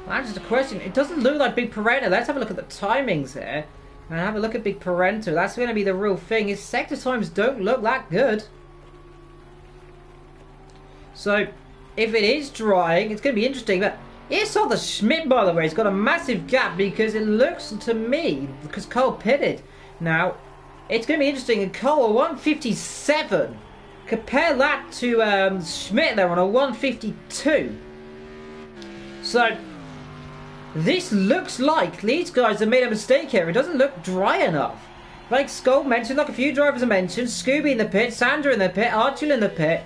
A: That's just a question. It doesn't look like Big Parenta. Let's have a look at the timings here. And have a look at Big Parenta. That's going to be the real thing. His sector times don't look that good. So if it is drying, it's going to be interesting. But here's the Schmidt, by the way. He's got a massive gap because it looks to me, because Cole pitted. Now, it's going to be interesting. And Cole, a 157. Compare that to Schmidt there on a 152. So this looks like these guys have made a mistake here. It doesn't look dry enough. Like Skull mentioned, like a few drivers have mentioned, Scooby in the pit, Sandra in the pit, Archie in the pit.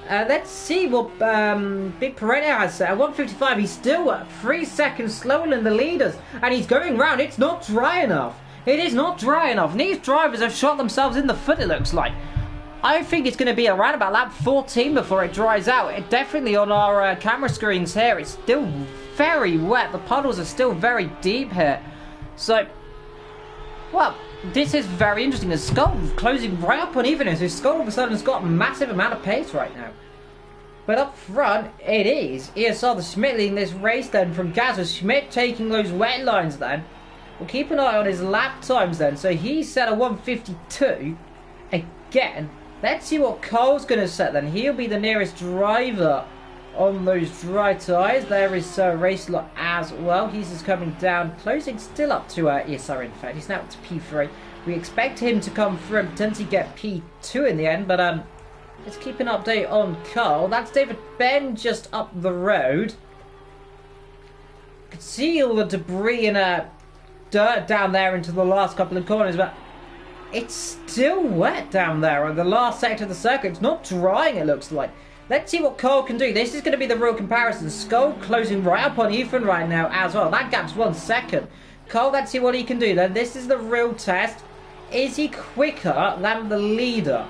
A: Let's see what Big Parenta has set. At 155, he's still 3 seconds slower than the leaders. And he's going round. It's not dry enough. It is not dry enough. And these drivers have shot themselves in the foot, it looks like. I think it's going to be around about lap 14 before it dries out. It definitely on our camera screens here, it's still very wet. The puddles are still very deep here. So, well, this is very interesting. The Skull closing right up on even. So Skull all of a sudden has got a massive amount of pace right now. But up front, it is ESR the Schmidt leading this race then from Gazza. Schmidt taking those wet lines then. We'll keep an eye on his lap times then. So he set a 152 again. Let's see what Cole's going to set then. He'll be the nearest driver on those dry tyres. There is Racelot as well. He's just coming down, closing still up to ESR in fact. He's now up to P3. We expect him to come through and potentially get P2 in the end, but let's keep an update on Cole. That's David Ben just up the road. You can see all the debris and dirt down there into the last couple of corners, but it's still wet down there on the last sector of the circuit. It's not drying, it looks like. Let's see what Cole can do. This is going to be the real comparison. Skull closing right up on Ethan right now as well. That gap's 1 second. Cole, let's see what he can do then. This is the real test. Is he quicker than the leader?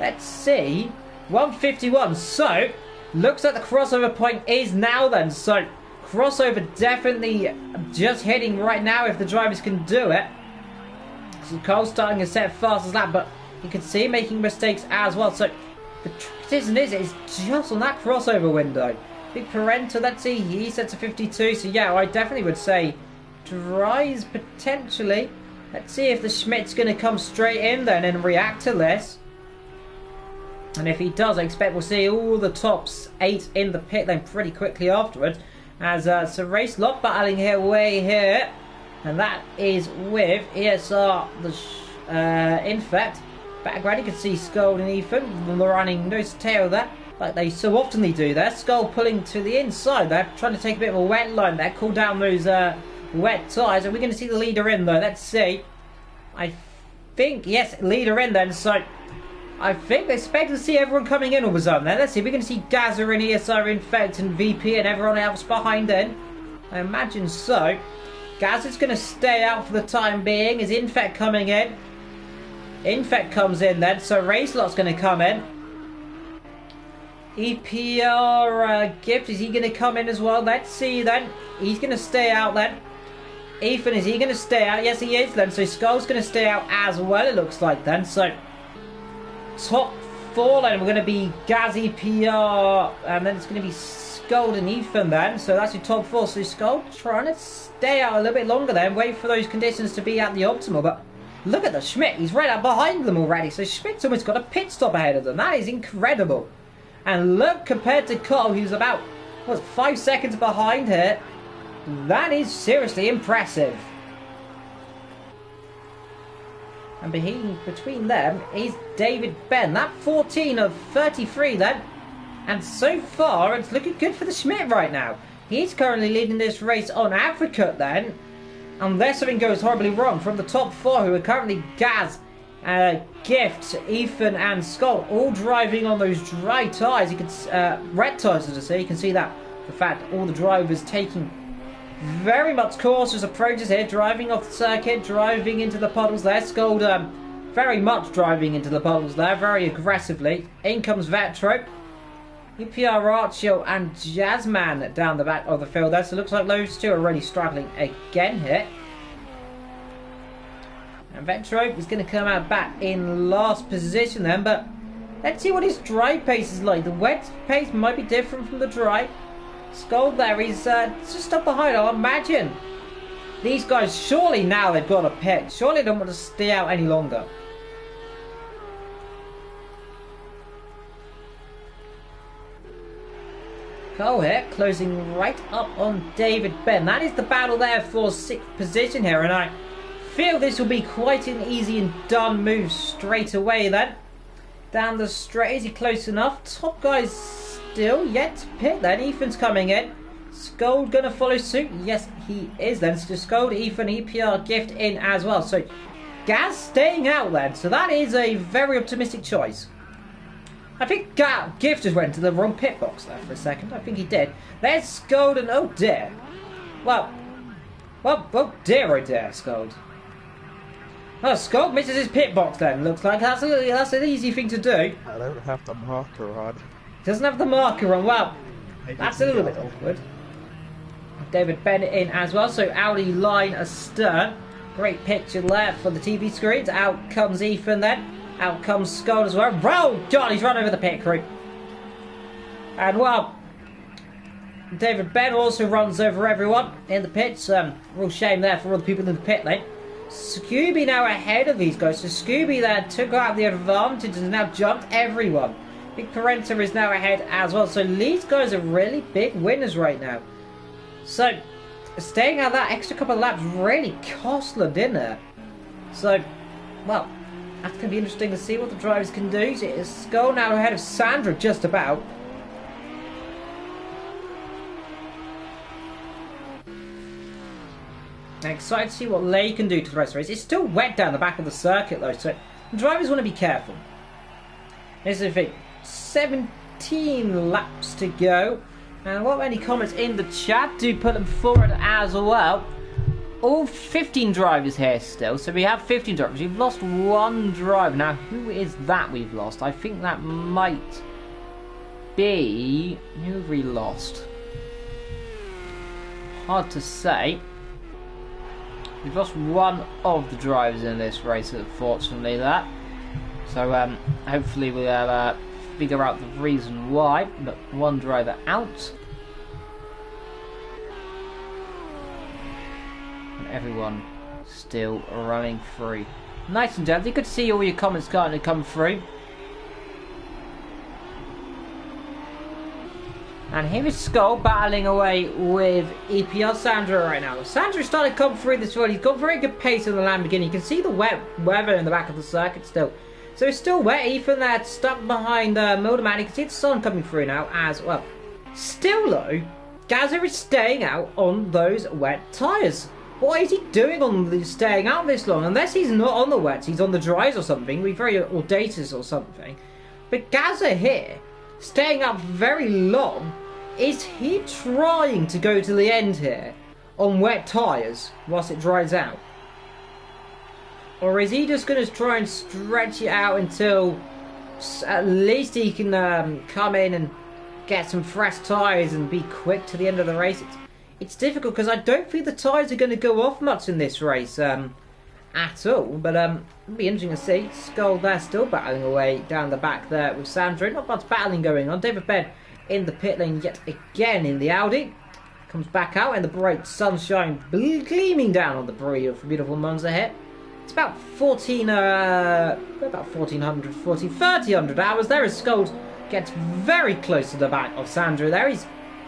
A: Let's see. 151. So, looks like the crossover point is now then. So, crossover definitely just hitting right now if the drivers can do it. So Cole's starting to set fastest lap, but you can see him making mistakes as well. So the trick is just on that crossover window. Big Parenta, let's see, he sets a 52. So yeah, I definitely would say dries potentially. Let's see if the Schmidt's going to come straight in then and react to this. And if he does, I expect we'll see all the tops 8 in the pit lane pretty quickly afterwards. As it's a race lot battling here way here. And that is with ESR, the Infect. Background, you can see Skull and Ethan running nose to tail there, like they so oftenly do there. Skull pulling to the inside there, trying to take a bit of a wet line there, cool down those wet tyres. Are we going to see the leader in though? Let's see. I think, yes, leader in then, so I think they expect to see everyone coming in all of a sudden there. Let's see, we're going to see Gazza and ESR, Infect and VP and everyone else behind in. I imagine so. Gazza's going to stay out for the time being. Is Infect coming in? Infect comes in then, so Racelot's going to come in. EPR Gift, is he going to come in as well? Let's see then. He's going to stay out then. Ethan, is he going to stay out? Yes, he is then. So Skull's going to stay out as well, it looks like then. So top 4 then, we're going to be Gaz, EPR, and then it's going to be Skull and Ethan then. So that's your top 4. So Skull trying to stay out a little bit longer then, wait for those conditions to be at the optimal. But look at the Schmidt, he's right up behind them already. So Schmidt's almost got a pit stop ahead of them. That is incredible. And look, compared to Cole, who's about, what, 5 seconds behind here, that is seriously impressive. And between them is David Ben. That 14 of 33 then. And so far, it's looking good for the Schmidt right now. He's currently leading this race on Advocate then. Unless something goes horribly wrong from the top 4, who are currently Gaz, Gift, Ethan and Skull, all driving on those dry tyres. You can red tyres, as I say. You can see that the fact all the drivers taking very much cautious approaches here, driving off the circuit, driving into the puddles there. Skull very much driving into the puddles there, very aggressively. In comes Vetro, UPR Archio and Jazzman down the back of the field there. So it looks like those two are really struggling again here. And Vetro is going to come out back in last position then, but let's see what his dry pace is like. The wet pace might be different from the dry. Skull there, he's just up behind. I'll imagine these guys, surely now they've got a pit. Surely they don't want to stay out any longer. Cole here, closing right up on David Ben. That is the battle there for 6th position here, and I feel this will be quite an easy and done move straight away then. Down the straight, is he close enough? Top guy's still yet to pit then. Ethan's coming in. Skull gonna follow suit? Yes, he is then. So Skull, Ethan, EPR, Gift in as well. So Gaz staying out then. So that is a very optimistic choice. I think Gift just went to the wrong pit box there for a second. I think he did. There's Skull and oh dear. Well, oh dear, Skull. Oh, Skull misses his pit box then, looks like. That's an easy thing to do.
B: I don't have the marker on.
A: Doesn't have the marker on. Well, that's a little bit awkward. David Bennett in as well. So Audi line astern. Great picture there for the TV screens. Out comes Ethan then. Out comes Skull as well. Oh, God, he's run over the pit crew. And well, David Ben also runs over everyone in the pits. Real shame there for all the people in the pit lane. Scooby now ahead of these guys. So Scooby there took out the advantage and now jumped everyone. Big Parenta is now ahead as well. So these guys are really big winners right now. So staying out that extra couple of laps really cost them, didn't it? So, well, that's going to be interesting to see what the drivers can do. Skull now ahead of Sandra just about. I'm excited to see what Lay can do to the rest of the race. It's still wet down the back of the circuit though, so the drivers want to be careful. Here's the thing, 17 laps to go. And what any comments in the chat, do put them forward as well. All 15 drivers here still, so we have 15 drivers. We've lost one driver. Now, who is that we've lost? I think that might be... who have we lost? Hard to say. We've lost one of the drivers in this race, unfortunately, that. So, hopefully we'll figure out the reason why. But one driver out. And everyone still running through. Nice and gently. Good to see all your comments starting to come through. And here is Skull battling away with EPR Sandro right now. Sandro started to come through this one. He's got very good pace on the Lamborghini. You can see the wet weather in the back of the circuit still. So it's still wet. Ethan there stuck behind Milderman. You can see the sun coming through now as well. Still though, Gazza is staying out on those wet tyres. What is he doing on staying out this long? Unless he's not on the wets, he's on the dries or something. We're very audacious or something. But Gazza here, staying up very long, is he trying to go to the end here on wet tyres whilst it dries out? Or is he just going to try and stretch it out until at least he can come in and get some fresh tyres and be quick to the end of the race? It's difficult because I don't think the tyres are going to go off much in this race at all. But it'll be interesting to see. Skull there still battling away down the back there with Sandro. Not much battling going on. David Benn in the pit lane yet again in the Audi. Comes back out in the bright sunshine gleaming down on the beautiful Monza here. It's about 1,300 hours. There is Skulls. Gets very close to the back of Sandro there.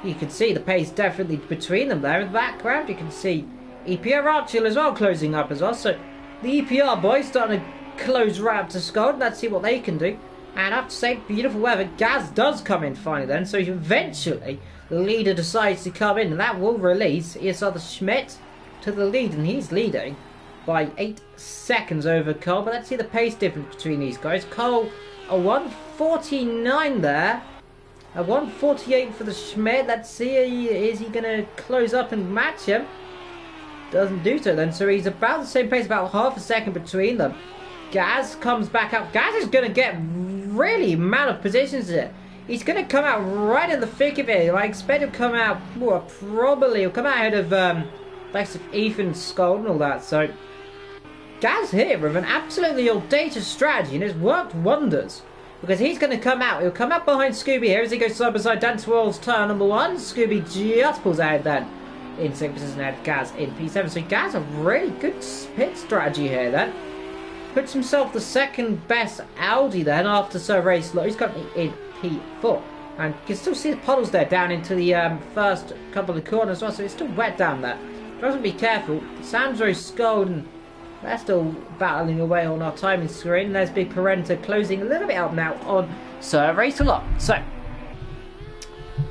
A: You can see the pace definitely between them there in the background. You can see EPR Archil as well closing up as well. So the EPR boys starting to close right up to Skull. Let's see what they can do. And I have to say, beautiful weather. Gaz does come in finally then. So eventually the leader decides to come in. And that will release Isarda Schmidt to the lead. And he's leading by 8 seconds over Cole. But let's see the pace difference between these guys. Cole, a 1:49 there. A 1:48 for the Schmidt. Let's see, is he going to close up and match him? Doesn't do so then. So he's about the same pace, about half a second between them. Gaz comes back out. Gaz is going to get really man of positions here. He's going to come out right in the thick of it. I expect him to come out, well, probably he'll come out ahead of Ethan, Skull and all that. So Gaz here with an absolutely audacious strategy, and it's worked wonders. Because he's going to come out. He'll come out behind Scooby here as he goes side by side down towards turn number 1. Scooby just pulls ahead then. In second position ahead, Gaz in P7. So Gaz a really good pit strategy here then. Puts himself the second best Audi then after Sir Ray Slot. He's currently in P4. And you can still see the puddles there down into the first couple of corners as well. So it's still wet down there. Just be careful. Sandro, Skull and they're still battling away on our timing screen. There's Big Parenta closing a little bit up now on Sir Racelot. So,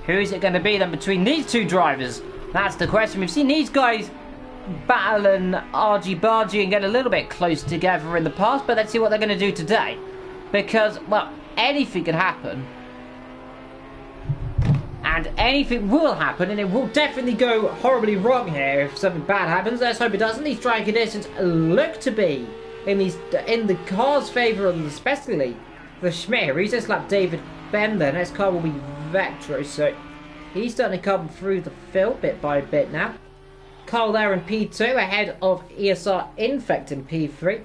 A: who is it going to be then between these two drivers? That's the question. We've seen these guys battle and argy-bargy and get a little bit close together in the past, but let's see what they're going to do today. Because, well, anything could happen. And anything will happen, and it will definitely go horribly wrong here if something bad happens. Let's hope it doesn't. These dry conditions look to be in the car's favour, especially the Schmidt. He's just like David Benn there. Next car will be Vectro, so he's starting to come through the field bit by bit now. Carl there in P2 ahead of ESR Infect in P3.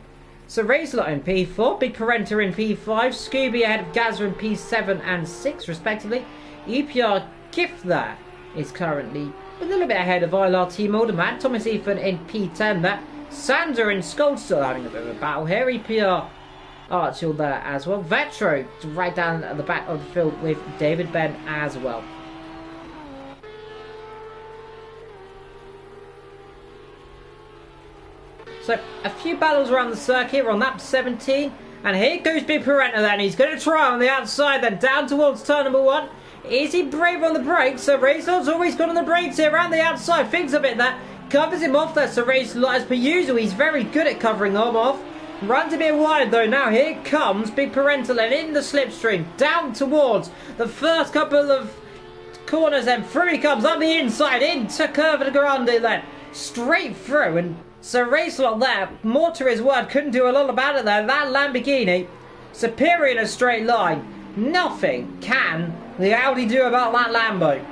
A: So Razelot in P4, Big Parenta in P5, Scooby ahead of Gazza in P7 and 6 respectively. EPR Gift there is currently a little bit ahead of ILRT Mulderman. Thomas Ethan in P10 there. Sander and Skull still having a bit of a battle here. EPR Archil there as well. Vetro right down at the back of the field with David Benn as well. So a few battles around the circuit. We're on lap 17. And here goes Big Parenta then. He's going to try on the outside then down towards turn number 1. Is he brave on the brakes? So Razelot's always got on the brakes here around the outside. Thinks a bit that. Covers him off there. So Razelot, as per usual, he's very good at covering him off. Runs a bit wide though. Now here comes Big Parenta then in the slipstream. Down towards the first couple of corners. Then through he comes on the inside. Into Curva de Grande then. Straight through. And so Racelot there, more to his word, couldn't do a lot about it there. That Lamborghini, superior in a straight line. Nothing can the Audi do about that Lambo.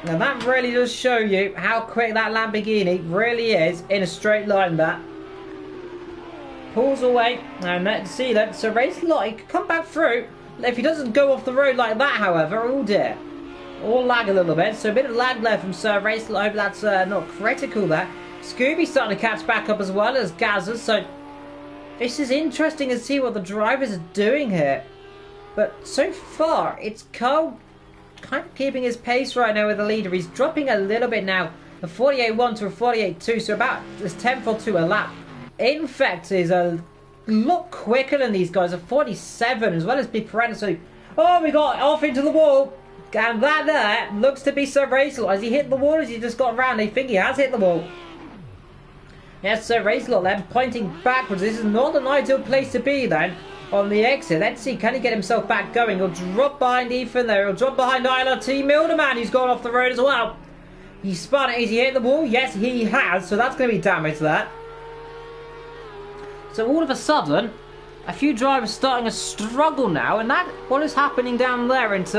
A: Now that really does show you how quick that Lamborghini really is in a straight line there. Pulls away, and let's see that. So Racelot can come back through. If he doesn't go off the road like that, however, oh dear. Or lag a little bit, so a bit of lag there from Sir Racelot. I hope that's not critical there. Scooby's starting to catch back up as well as Gazza, so this is interesting to see what the drivers are doing here. But so far, it's Cole kind of keeping his pace right now with the leader. He's dropping a little bit now. A 48.1 to a 48.2, so about a tenth or two a lap. Infect is a lot quicker than these guys, a 47, as well as Big Parental. Oh, we got off into the wall. And that there looks to be Sir Razel. Has he hit the wall? Has he just got around? I think he has hit the wall. Yes, Sir Razel then pointing backwards. This is not an ideal place to be then on the exit. Let's see, can he get himself back going? He'll drop behind Ethan there. He'll drop behind ILRT Milderman, who's gone off the road as well. He spun it. Has he hit the wall? Yes, he has. So that's going to be damage there. So all of a sudden, a few drivers starting to struggle now. And that, what is happening down there into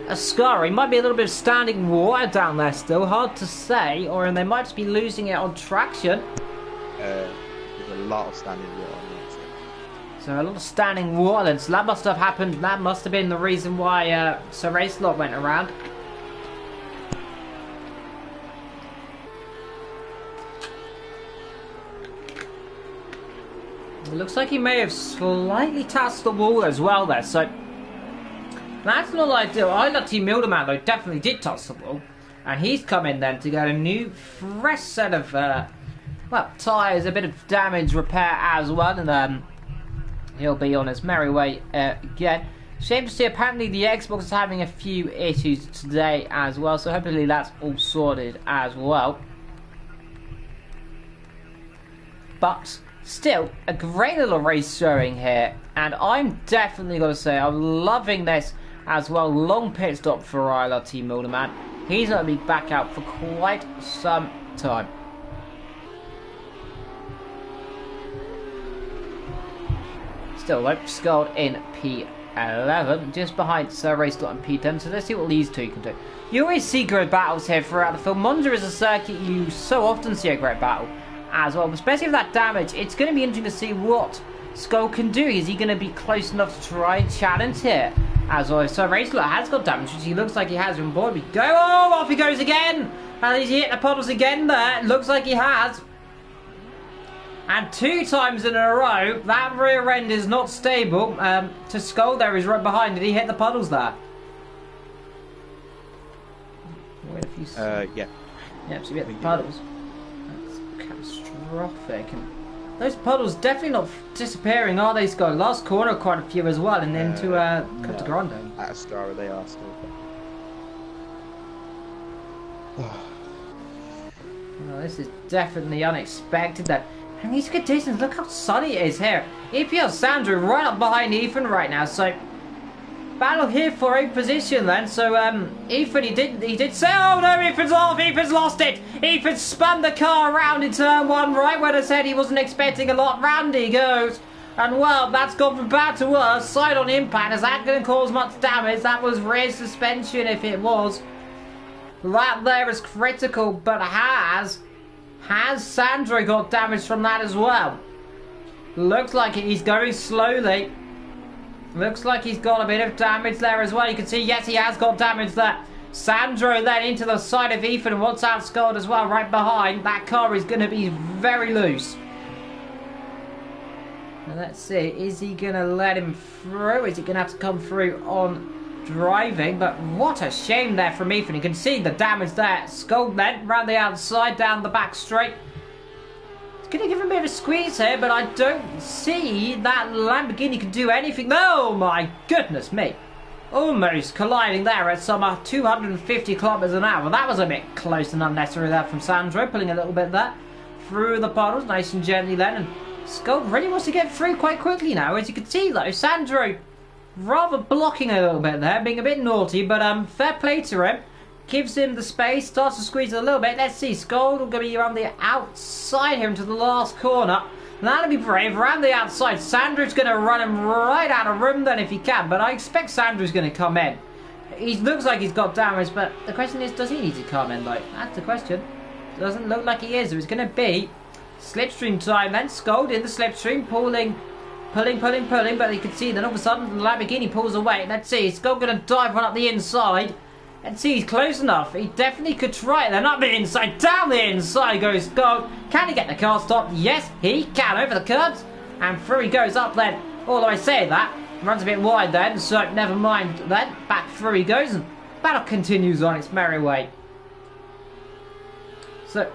A: Ascari? Might be a little bit of standing water down there still. Hard to say. Or they might just be losing it on traction.
B: There's a lot of standing water on that.
A: So a lot of standing water then. So that must have happened. That must have been the reason why Sir Racelot went around. It looks like he may have slightly touched the wall as well there, so that's not ideal. ILRT Milderman though definitely did touch the wall, and he's come in then to get a new fresh set of well, tyres, a bit of damage repair as well, and he'll be on his merry way again. Shame to see, apparently the Xbox is having a few issues today as well, so hopefully that's all sorted as well. But still, a great little race showing here, and I'm definitely going to say I'm loving this as well. Long pit stop for ILRT Milderman. He's going to be back out for quite some time. Still though, Scald in P11, just behind Sir Racelot and P10, so let's see what these two can do. You always see great battles here throughout the film. Monza is a circuit you so often see a great battle as well, especially with that damage. It's going to be interesting to see what Skull can do. Is he going to be close enough to try and challenge here? As well, so Racelot has got damage, which he looks like he has. On board we go. Oh, off he goes again! And he's hit the puddles again there. It looks like he has. And 2 times in a row, that rear end is not stable. To Skull there is right behind. Did he hit the puddles there? Wait a few seconds.
B: Yeah.
A: Yep, so he hit the puddles. Catastrophic. And those puddles definitely not disappearing, are they, Scott? Last corner quite a few as well, and then to Coupe de Grande.
B: At Ascara they are still.
A: Well, this is definitely unexpected. That, and these conditions, look how sunny it is here. EPL Sandro right up behind Ethan right now, so battle here for 8th position then. So Ethan, he did say, oh no, Ethan's off, Ethan's lost it. Ethan spun the car around in turn 1 right when I said he wasn't expecting a lot. Round he goes, and well, that's gone from bad to worse. Side on impact, is that going to cause much damage? That was rear suspension if it was. That there is critical, but has Sandro got damage from that as well? Looks like he's going slowly. Looks like he's got a bit of damage there as well. You can see, yes, he has got damage there. Sandro then into the side of Ethan, and what's outscored as well, right behind. That car is going to be very loose. Now let's see, is he going to let him through? Is he going to have to come through on driving? But what a shame there from Ethan. You can see the damage there. Skull then, round the outside, down the back straight. Going to give him a bit of a squeeze here, but I don't see that Lamborghini can do anything. Oh my goodness me. Almost colliding there at some 250 kilometers an hour. That was a bit close and unnecessary there from Sandro, pulling a little bit there through the puddles, nice and gently then. And Skull really wants to get through quite quickly now. As you can see though, Sandro rather blocking a little bit there, being a bit naughty, but fair play to him. Gives him the space, starts to squeeze it a little bit. Let's see, Skull will be around the outside here into the last corner. That'll be brave, around the outside. Sandro's going to run him right out of room then if he can, but I expect Sandro's going to come in. He looks like he's got damage, but the question is, does he need to come in? Like, that's the question. Doesn't look like he is. It's going to be slipstream time then. Skull in the slipstream, pulling, but you can see then all of a sudden the Lamborghini pulls away. Let's see, Skull going to dive right up the inside. Let's see, he's close enough. He definitely could try it. Then up the inside, down the inside goes Skull. Can he get the car stopped? Yes, he can. Over the curbs. And through he goes up then. Although I say that, runs a bit wide then, so never mind then. Back through he goes. And battle continues on its merry way. So,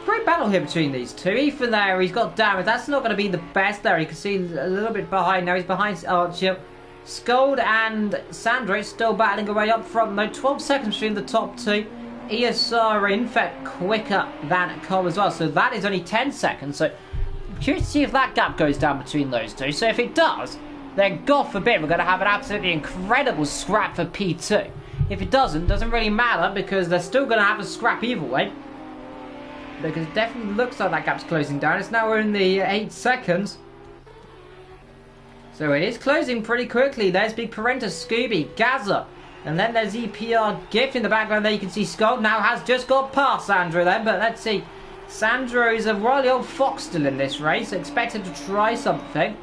A: great battle here between these two. Ethan there, he's got damage. That's not going to be the best there. You can see a little bit behind now. He's behind Archie. Scold and Sandro still battling away up front though. 12 seconds between the top two. ESR in fact quicker than Cole as well. So that is only 10 seconds. So, I'm curious to see if that gap goes down between those two. So if it does, then God forbid we're going to have an absolutely incredible scrap for P2. If it doesn't really matter because they're still going to have a scrap either way. Because it definitely looks like that gap's closing down. It's now only 8 seconds. So it is closing pretty quickly. There's Big Parenta, Scooby, Gaza. And then there's EPR Gift in the background there. You can see Scott now has just got past Sandro then. But let's see. Sandro is a wily old fox still in this race. Expected to try something.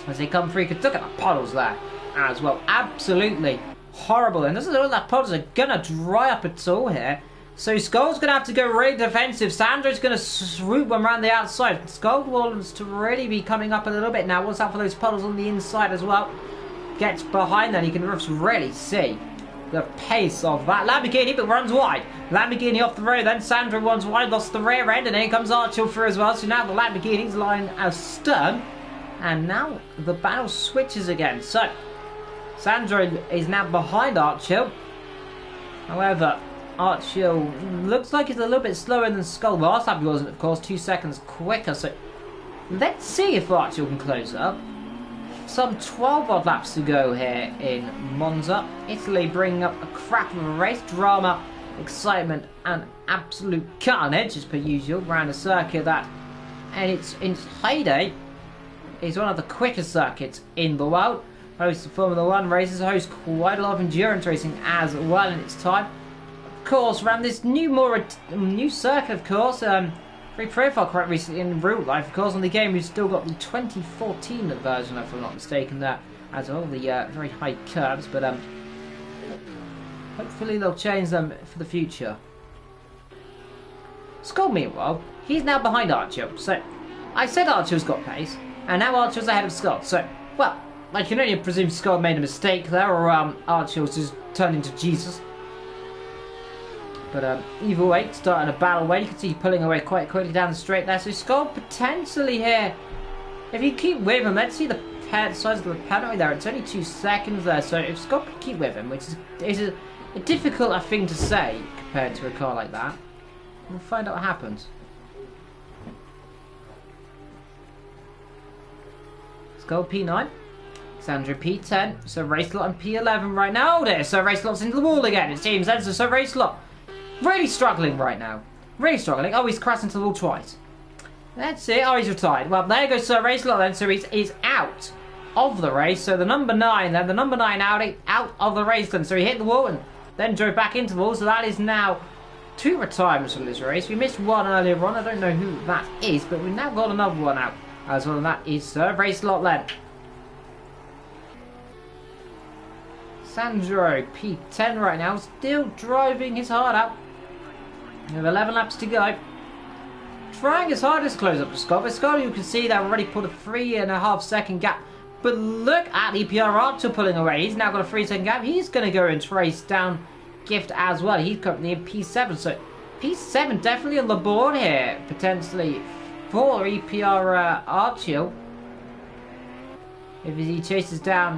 A: As they come free. Look at the puddles there as well. Absolutely horrible. And doesn't look like puddles are going to dry up at all here. So Skull's going to have to go really defensive. Sandro's going to swoop one around the outside. Skull wants to really be coming up a little bit now. Watch out for those puddles on the inside as well. Gets behind that. You can really see the pace of that. Lamborghini, but runs wide. Lamborghini off the road. Then Sandro runs wide, lost the rear end. And then comes Archil through as well. So now the Lamborghini's lying astern. And now the battle switches again. So Sandro is now behind Archil. However, Archil looks like he's a little bit slower than Skull. Last time he wasn't, of course, 2 seconds quicker. So let's see if Archil can close up. Some 12 odd laps to go here in Monza. Italy bringing up a crap of a race. Drama, excitement, and absolute carnage as per usual around a circuit that, and it's in its heyday, is one of the quickest circuits in the world. Hosts of Formula 1 races, hosts quite a lot of endurance racing as well in its time. Of course, around this new circuit, of course, very profile correct recently in real life. Of course, on the game we've still got the 2014 version, if I'm not mistaken, there as well, the very high curves, but hopefully they'll change them for the future. Skull, meanwhile, he's now behind Archil. So I said Archil's got pace, and now Archil's ahead of Skull. So, well, I can only presume Skull made a mistake there, or Archil's just turned into Jesus. But either way, starting a battle away. You can see he's pulling away quite quickly down the straight there. So Skull potentially here, if you keep with him, let's see the size of the penalty there. It's only 2 seconds there. So if Skull can keep with him, which is a difficult thing to say compared to a car like that, we'll find out what happens. Skull P9. Sandro P10. So Racelot and P11 right now. Oh dear, so Racelot's into the wall again. It seems then. So Racelot really struggling right now. Really struggling. Oh, he's crashed into the wall twice. That's it. Oh, he's retired. Well, there goes Sir Racelot then. So he's out of the race. So the number 9 then. The number 9 out of the race then. So he hit the wall and then drove back into the wall. So that is now 2 retirements from this race. We missed one earlier on. I don't know who that is. But we've now got another one out as well. And that is Sir Racelot then. Sandro P10 right now. Still driving his heart out. We have 11 laps to go. Trying his hardest to close up to Scott. But Scott, you can see they've already put a 3.5 second gap. But look at EPR Archer pulling away. He's now got a 3 second gap. He's going to go and trace down Gift as well. He's currently in P7. So P7 definitely on the board here. Potentially for EPR Archer. If he chases down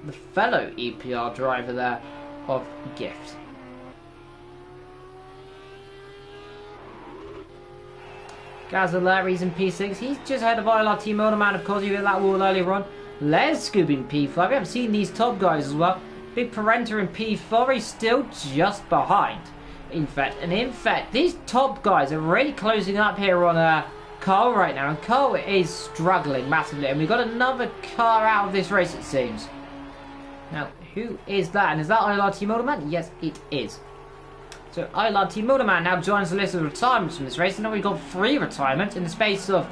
A: the fellow EPR driver there of Gift. Larry's in P6. He's just ahead of ILRT Motorman, of course. You hit that wall earlier on. Les Scoob in P5. We haven't seen these top guys as well. Big Parenta in P4. He's still just behind. In fact, these top guys are really closing up here on Cole right now. And Cole is struggling massively. And we've got another car out of this race, it seems. Now, who is that? And is that ILRT Motorman? Yes, it is. So ILRT Motorman now joins the list of retirements from this race. And now we've got 3 retirements in the space of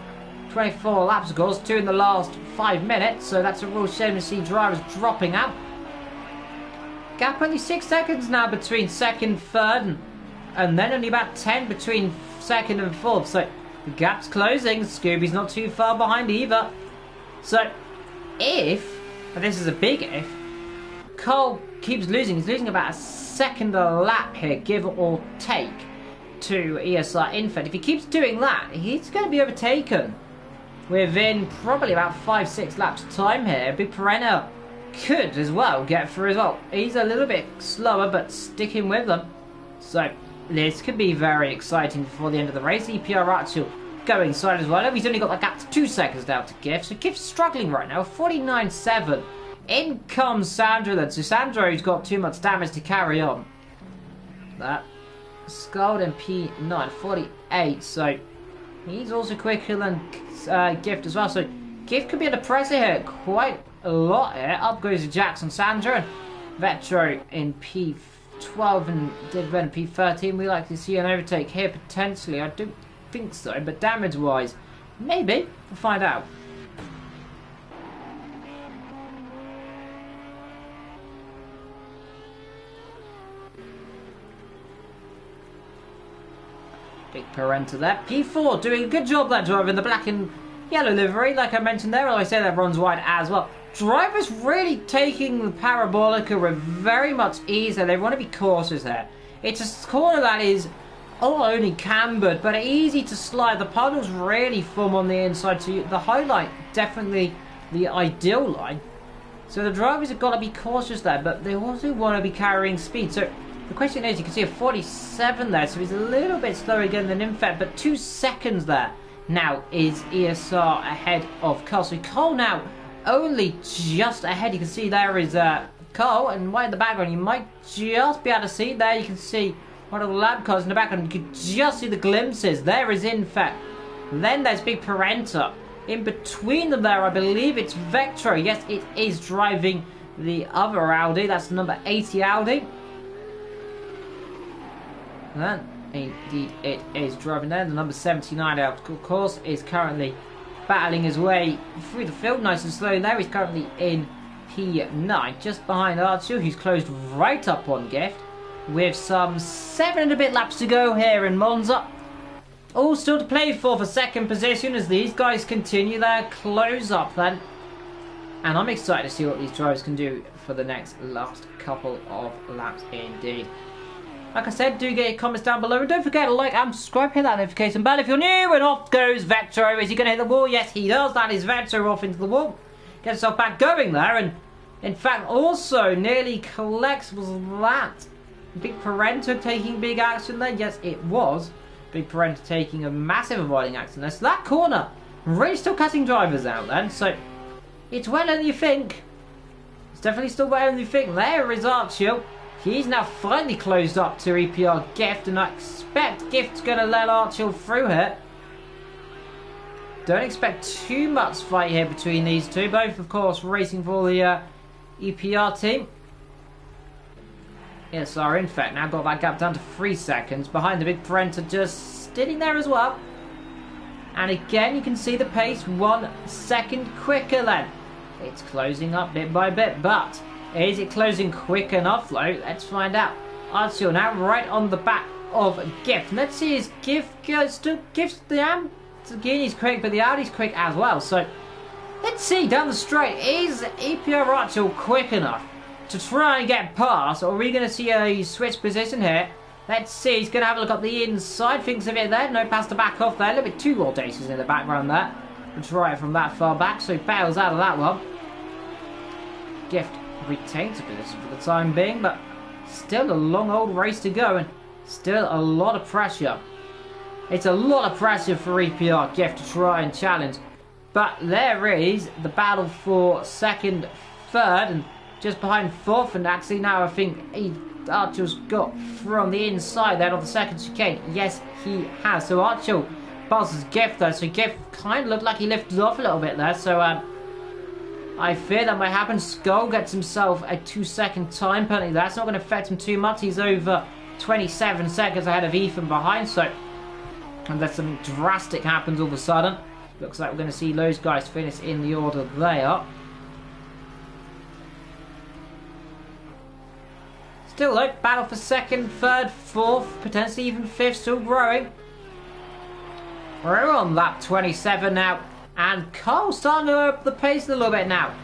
A: 24 laps, of course. 2 in the last 5 minutes. So that's a real shame to see drivers dropping out. Gap only 6 seconds now between 2nd, 3rd, and then only about 10 between 2nd and 4th. So the gap's closing. Scooby's not too far behind either. So if, and this is a big if, Cole keeps losing. He's losing about a second a lap here, give or take, to ESR Infed. If he keeps doing that, he's going to be overtaken within probably about 5-6 laps time here. Big Perenna could as well get through as well. He's a little bit slower, but sticking with them. So this could be very exciting before the end of the race. EPR Archil going side as well. He's only got that gap to 2 seconds now to Gift. So Gift's struggling right now, 49.7. In comes Sandro then. So Sandro's got too much damage to carry on. That Scald and P9, 48. So he's also quicker than Gift as well. So Gift could be under pressure here quite a lot here. Up goes Jackson Sandro and Vetro in P12 and Didven P13. We like to see an overtake here potentially. I don't think so, but damage wise, maybe. We'll find out. Big Parenta there. P4 doing a good job, that driver in the black and yellow livery. Like I mentioned there, I say that runs wide as well. Drivers really taking the Parabolica with very much ease there. They want to be cautious there. It's a corner that is only cambered, but easy to slide. The puddles really form on the inside, so the highlight definitely the ideal line. So the drivers have got to be cautious there, but they also want to be carrying speed. So the question is, you can see a 47 there, so he's a little bit slower again than Infect, but 2 seconds there now is ESR ahead of Cole. So Cole now only just ahead. You can see there is Cole, and right in the background, you might just be able to see there. You can see one of the lab cars in the background. You can just see the glimpses. There is Infect. Then there's Big Parenta. In between them there, I believe it's Vectro. Yes, it is driving the other Audi. That's number 80 Audi. And indeed it is driving there. The number 79 out, of course, is currently battling his way through the field nice and slow there. He's currently in P9, just behind Archil, who's closed right up on Gift, with some 7 and a bit laps to go here in Monza. All still to play for second position as these guys continue their close up then. And I'm excited to see what these drivers can do for the last couple of laps indeed. Like I said, do get your comments down below, and don't forget to like and subscribe, hit that notification bell if you're new. And off goes Vectro. Is he going to hit the wall? Yes, he does. That is Vectro off into the wall. Gets himself back going there, and in fact also nearly collects that. Big Parenta taking big action there. Yes, it was. Big Parenta taking a massive avoiding accident there. So that corner really still cutting drivers out then. So it's better than you think. It's definitely still better than you think. There is Archil. He's now finally closed up to EPR Gift, and I expect Gift's going to let Archil through here. Don't expect too much fight here between these two. Both, of course, racing for the EPR team. Yes, our Infect now got that gap down to 3 seconds. Behind the Big Parenta just sitting there as well. And again, you can see the pace 1 second quicker then. It's closing up bit by bit, but is it closing quick enough though? Let's find out. Archil now right on the back of Gift. Let's see, is Gift still Gift's the Lamborghini's quick, but the Audi's quick as well. So let's see down the straight, is EPR Archil quick enough to try and get past, or are we going to see a switch position here? Let's see. He's going to have a look up the inside. Thinks of it there. No pass to back off there. A little bit too audacious in the background there. We'll try it from that far back, so he bails out of that one. Gift retains a position for the time being, but still a long old race to go, and still a lot of pressure. It's a lot of pressure for EPR Gift to try and challenge, but there is the battle for second, third, and just behind fourth, and actually now I think Archil's got from the inside there on the second chicane. Yes, he has. So Archil passes Gift there, so Gift kind of looked like he lifted off a little bit there, so I fear that might happen. Skull gets himself a 2-second time penalty. That's not going to affect him too much. He's over 27 seconds ahead of Ethan behind. So unless something drastic happens all of a sudden, looks like we're going to see those guys finish in the order they are. Still though, battle for second, third, fourth, potentially even fifth, still growing. We're on lap 27 now. And Cole starting to up the pace a little bit now.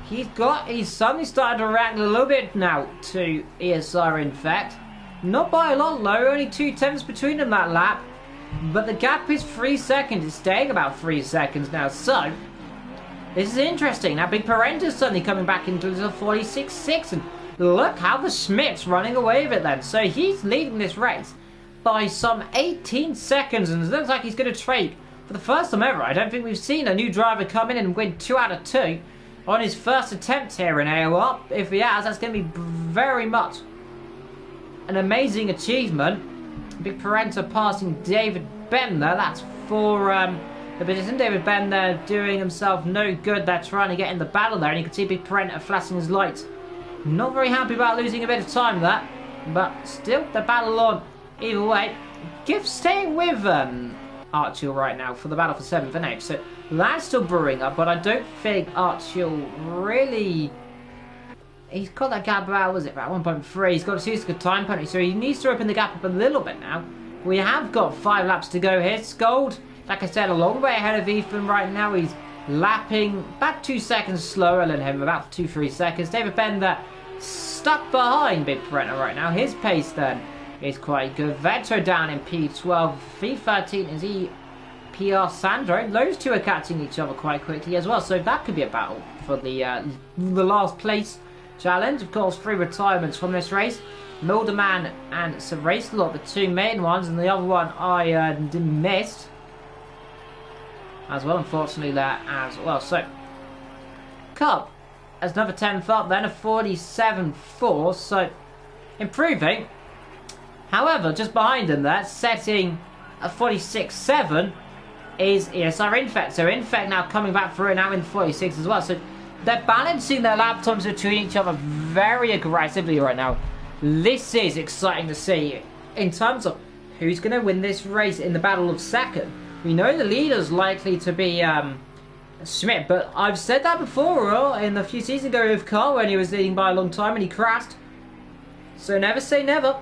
A: He's suddenly started to react a little bit now to ESR, in fact. Not by a lot low, only 2/10 between them that lap. But the gap is 3 seconds. It's staying about 3 seconds now. So, this is interesting. Now, Big Parenta's suddenly coming back into the 46.6. And look how the Schmidt's running away with it then. So, he's leading this race by some 18 seconds. And it looks like he's going to trade for the first time ever. I don't think we've seen a new driver come in and win 2 out of 2 on his first attempt here in AOR. If he has, that's going to be very much an amazing achievement. Big Parenta passing David Ben there. That's for the position. David Ben there doing himself no good. They're trying to get in the battle there. And you can see Big Parenta flashing his lights. Not very happy about losing a bit of time there. But still, the battle on. Either way, Gift staying with Archil right now for the battle for 7th and 8th. So that's still brewing up. But I don't think Archil really... He's got that gap about, was it, about 1.3. He's got a 2 good time penalty, so he needs to open the gap up a little bit now. We have got 5 laps to go here. Scold, like I said, a long way ahead of Ethan right now. He's lapping about 2 seconds slower than him, about 2-3 seconds. David Bender stuck behind Big Parenta right now. His pace then is quite good. Vetro down in P12. V13 is PR Sandro. Those two are catching each other quite quickly as well, so that could be a battle for the last place challenge. Of course, 3 retirements from this race. Milderman and Sir Racelot, the 2 main ones, and the other one I missed as well, unfortunately, there as well. So, Cup has another 10th up, then a 47.4, so improving. However, just behind him there, setting a 46.7 is ESR Infect. So Infect now coming back through now in 46 as well. So they're balancing their lap times between each other very aggressively right now. This is exciting to see in terms of who's going to win this race in the battle of second. We know the leader's likely to be Schmidt, but I've said that before in a few seasons ago with Carl when he was leading by a long time and he crashed. So never say never.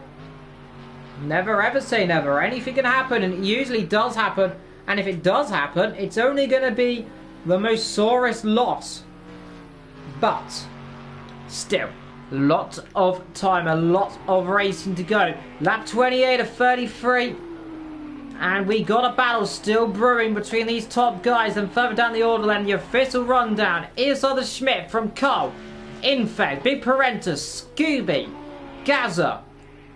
A: Never ever say never. Anything can happen, and it usually does happen. And if it does happen, it's only going to be the most sorest loss. But still, a lot of time, a lot of racing to go. Lap 28 of 33. And we got a battle still brewing between these top guys. And further down the order then, the official rundown is the Schmidt from Carl, Infect, Big Parenta, Scooby, Gaza.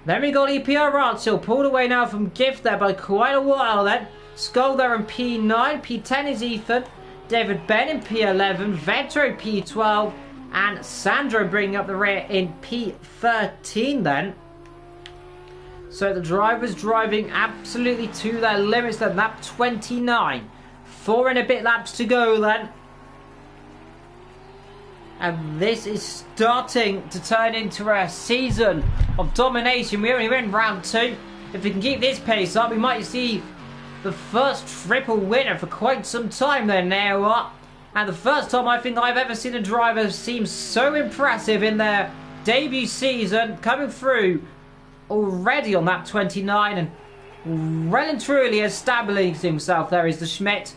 A: Then we got EPR Archil pulled away now from Gift there by quite a while then. Skull there in P9, P10 is Ethan, David Ben in P11, Vetro P12, and Sandro bringing up the rear in P13 then. So the drivers driving absolutely to their limits then. Lap 29. 4 and a bit laps to go then. And this is starting to turn into a season of domination. We're only in round 2. If we can keep this pace up, we might see the first triple winner for quite some time then now. And the first time I think I've ever seen a driver seem so impressive in their debut season, coming through already on lap 29 and well and truly establishing himself. There is the Schmidt.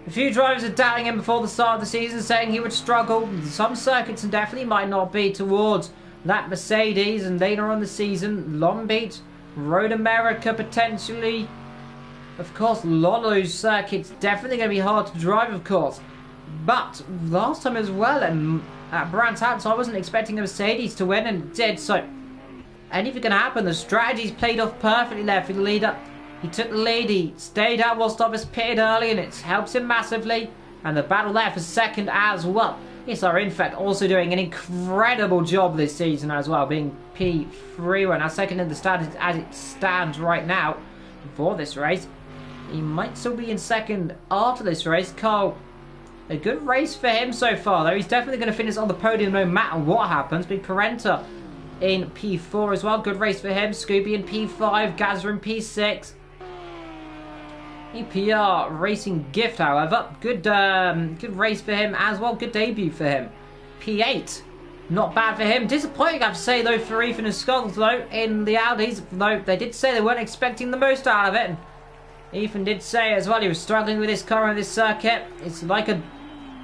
A: A few drivers are doubting him before the start of the season, saying he would struggle. Some circuits and definitely might not be towards that Mercedes, and later on the season, Long Beach, Road America potentially. Of course, a lot of those circuits definitely going to be hard to drive, of course. But last time as well, and at Brands Hatch, I wasn't expecting a Mercedes to win, and it did. So anything can happen. The strategy's played off perfectly there for the leader. He took the lead, he stayed out whilst others pitted early, and it's helped him massively. And the battle there for second as well. Yes, our Infect also doing an incredible job this season as well, being P3 right now, second in the standings as it stands right now for this race. He might still be in second after this race. Carl, a good race for him so far though. He's definitely going to finish on the podium no matter what happens. Big Parenta in P4 as well. Good race for him. Scooby in P5. Gazza in P6. EPR Racing Gift, however, good race for him as well. Good debut for him. P8, not bad for him. Disappointing, I have to say, though, for Ethan and Skulls, though, in the Audis. Though they did say they weren't expecting the most out of it. And Ethan did say as well he was struggling with his car on this circuit. It's like a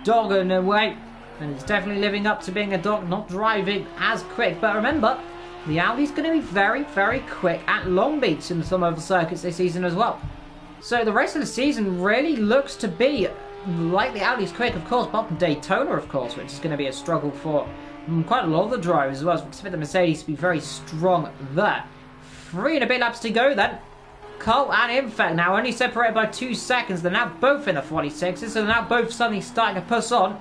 A: dog in a way. And it's definitely living up to being a dog, not driving as quick. But remember, the Audi's going to be very, very quick at Long Beach and some other circuits this season as well. So the rest of the season really looks to be like the Audi's quick, of course, apart from Daytona, of course, which is going to be a struggle for quite a lot of the drivers as well. So we expect the Mercedes to be very strong there. 3 and a bit laps to go then. Cole and Infect now only separated by 2 seconds. They're now both in the 46s, so they're now both suddenly starting to push on.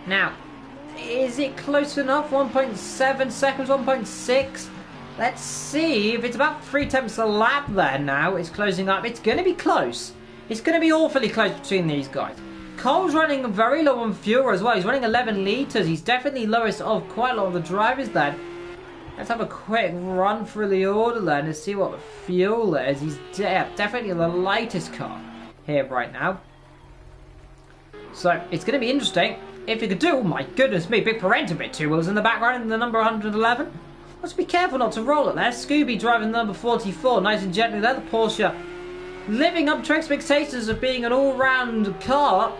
A: Now, is it close enough? 1.7 seconds, 1.6? Let's see if it's about 3 tenths a lap there now. It's closing up. It's going to be close. It's going to be awfully close between these guys. Cole's running very low on fuel as well. He's running 11 litres. He's definitely lowest of quite a lot of the drivers then. Let's have a quick run through the order then to see what the fuel is. He's definitely the lightest car here right now. So it's going to be interesting. If you could do, oh my goodness me, big Parenta bit 2 wheels in the background in the number 111. Let's be careful not to roll it there. Scooby driving the number 44, nice and gently there. The Porsche living up to expectations of being an all-round car.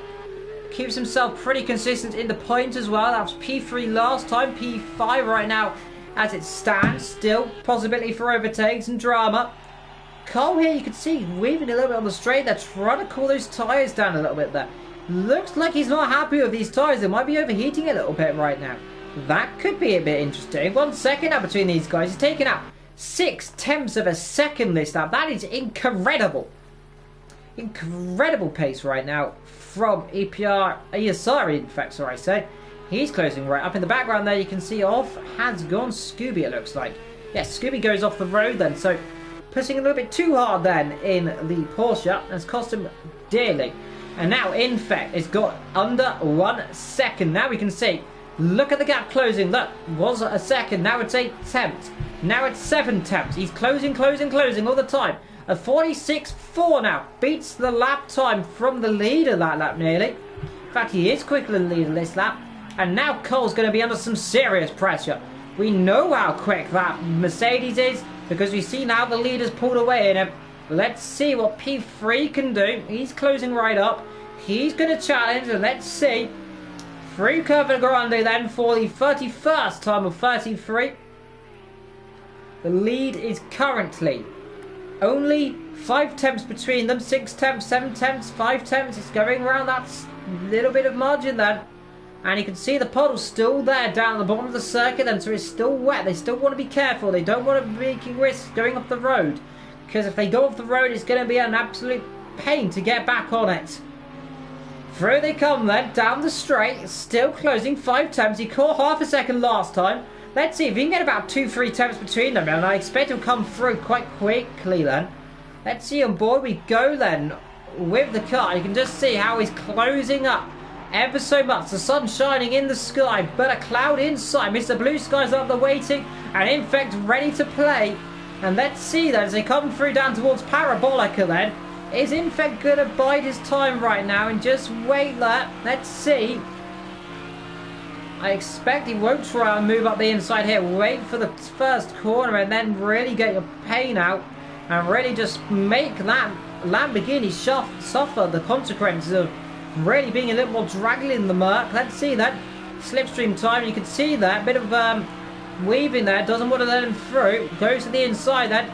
A: Keeps himself pretty consistent in the points as well. That was P3 last time, P5 right now as it stands. Still possibility for overtakes and drama. Cole here, you can see weaving a little bit on the straight. They're trying to cool those tyres down a little bit there. Looks like he's not happy with these tyres. They might be overheating a little bit right now. That could be a bit interesting. 1 second now between these guys. He's taking out 6 tenths of a second this lap. That is incredible. Incredible pace right now from ESR, in fact, sorry I say. He's closing right up in the background there. You can see off has gone Scooby, it looks like. Yes, Scooby goes off the road then. So pushing a little bit too hard then in the Porsche. Has cost him dearly. And now Infect has got under 1 second. Now we can see, look at the gap closing. That was a second. Now it's 8 tenths. Now it's 7 tenths. He's closing all the time. A 46.4 now. Beats the lap time from the leader that lap nearly. In fact, he is quicker than the leader this lap. And now Cole's going to be under some serious pressure. We know how quick that Mercedes is because we see now the leader's pulled away in him. Let's see what P3 can do. He's closing right up. He's going to challenge, and let's see. Through Curva Grande then for the 31st time of 33. The lead is currently only 5 tenths between them. 6 tenths, 7 tenths, 5 tenths. It's going around that little bit of margin then. And you can see the puddle's still there down at the bottom of the circuit then, so it's still wet. They still want to be careful. They don't want to be making risks going off the road. Because if they go off the road, it's going to be an absolute pain to get back on it. Through they come then, down the straight, still closing 5 tenths. He caught half a second last time. Let's see if he can get about 2-3 tenths between them, and I expect he'll come through quite quickly then. Let's see, on board we go then with the car. You can just see how he's closing up ever so much. The sun shining in the sky, but a cloud inside. Mr. Blue Sky's up there waiting, and Infect ready to play. And let's see then, as they come through down towards Parabolica then. Is Infect going to bide his time right now and just wait there? Let's see. I expect he won't try and move up the inside here. Wait for the first corner and then really get your pain out. And really just make that Lamborghini suffer the consequences of really being a little more draggly in the murk. Let's see that. Slipstream time, you can see that. Bit of weaving there. Doesn't want to let him through. Goes to the inside then.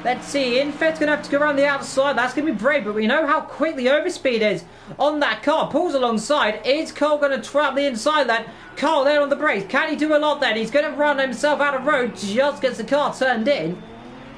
A: Let's see, Infect's going to have to go around the outside. That's going to be brave, but we know how quick the overspeed is on that car. Pulls alongside. Is Cole going to trap the inside then? Cole there on the brakes. Can he do a lot then? He's going to run himself out of road. Just gets the car turned in.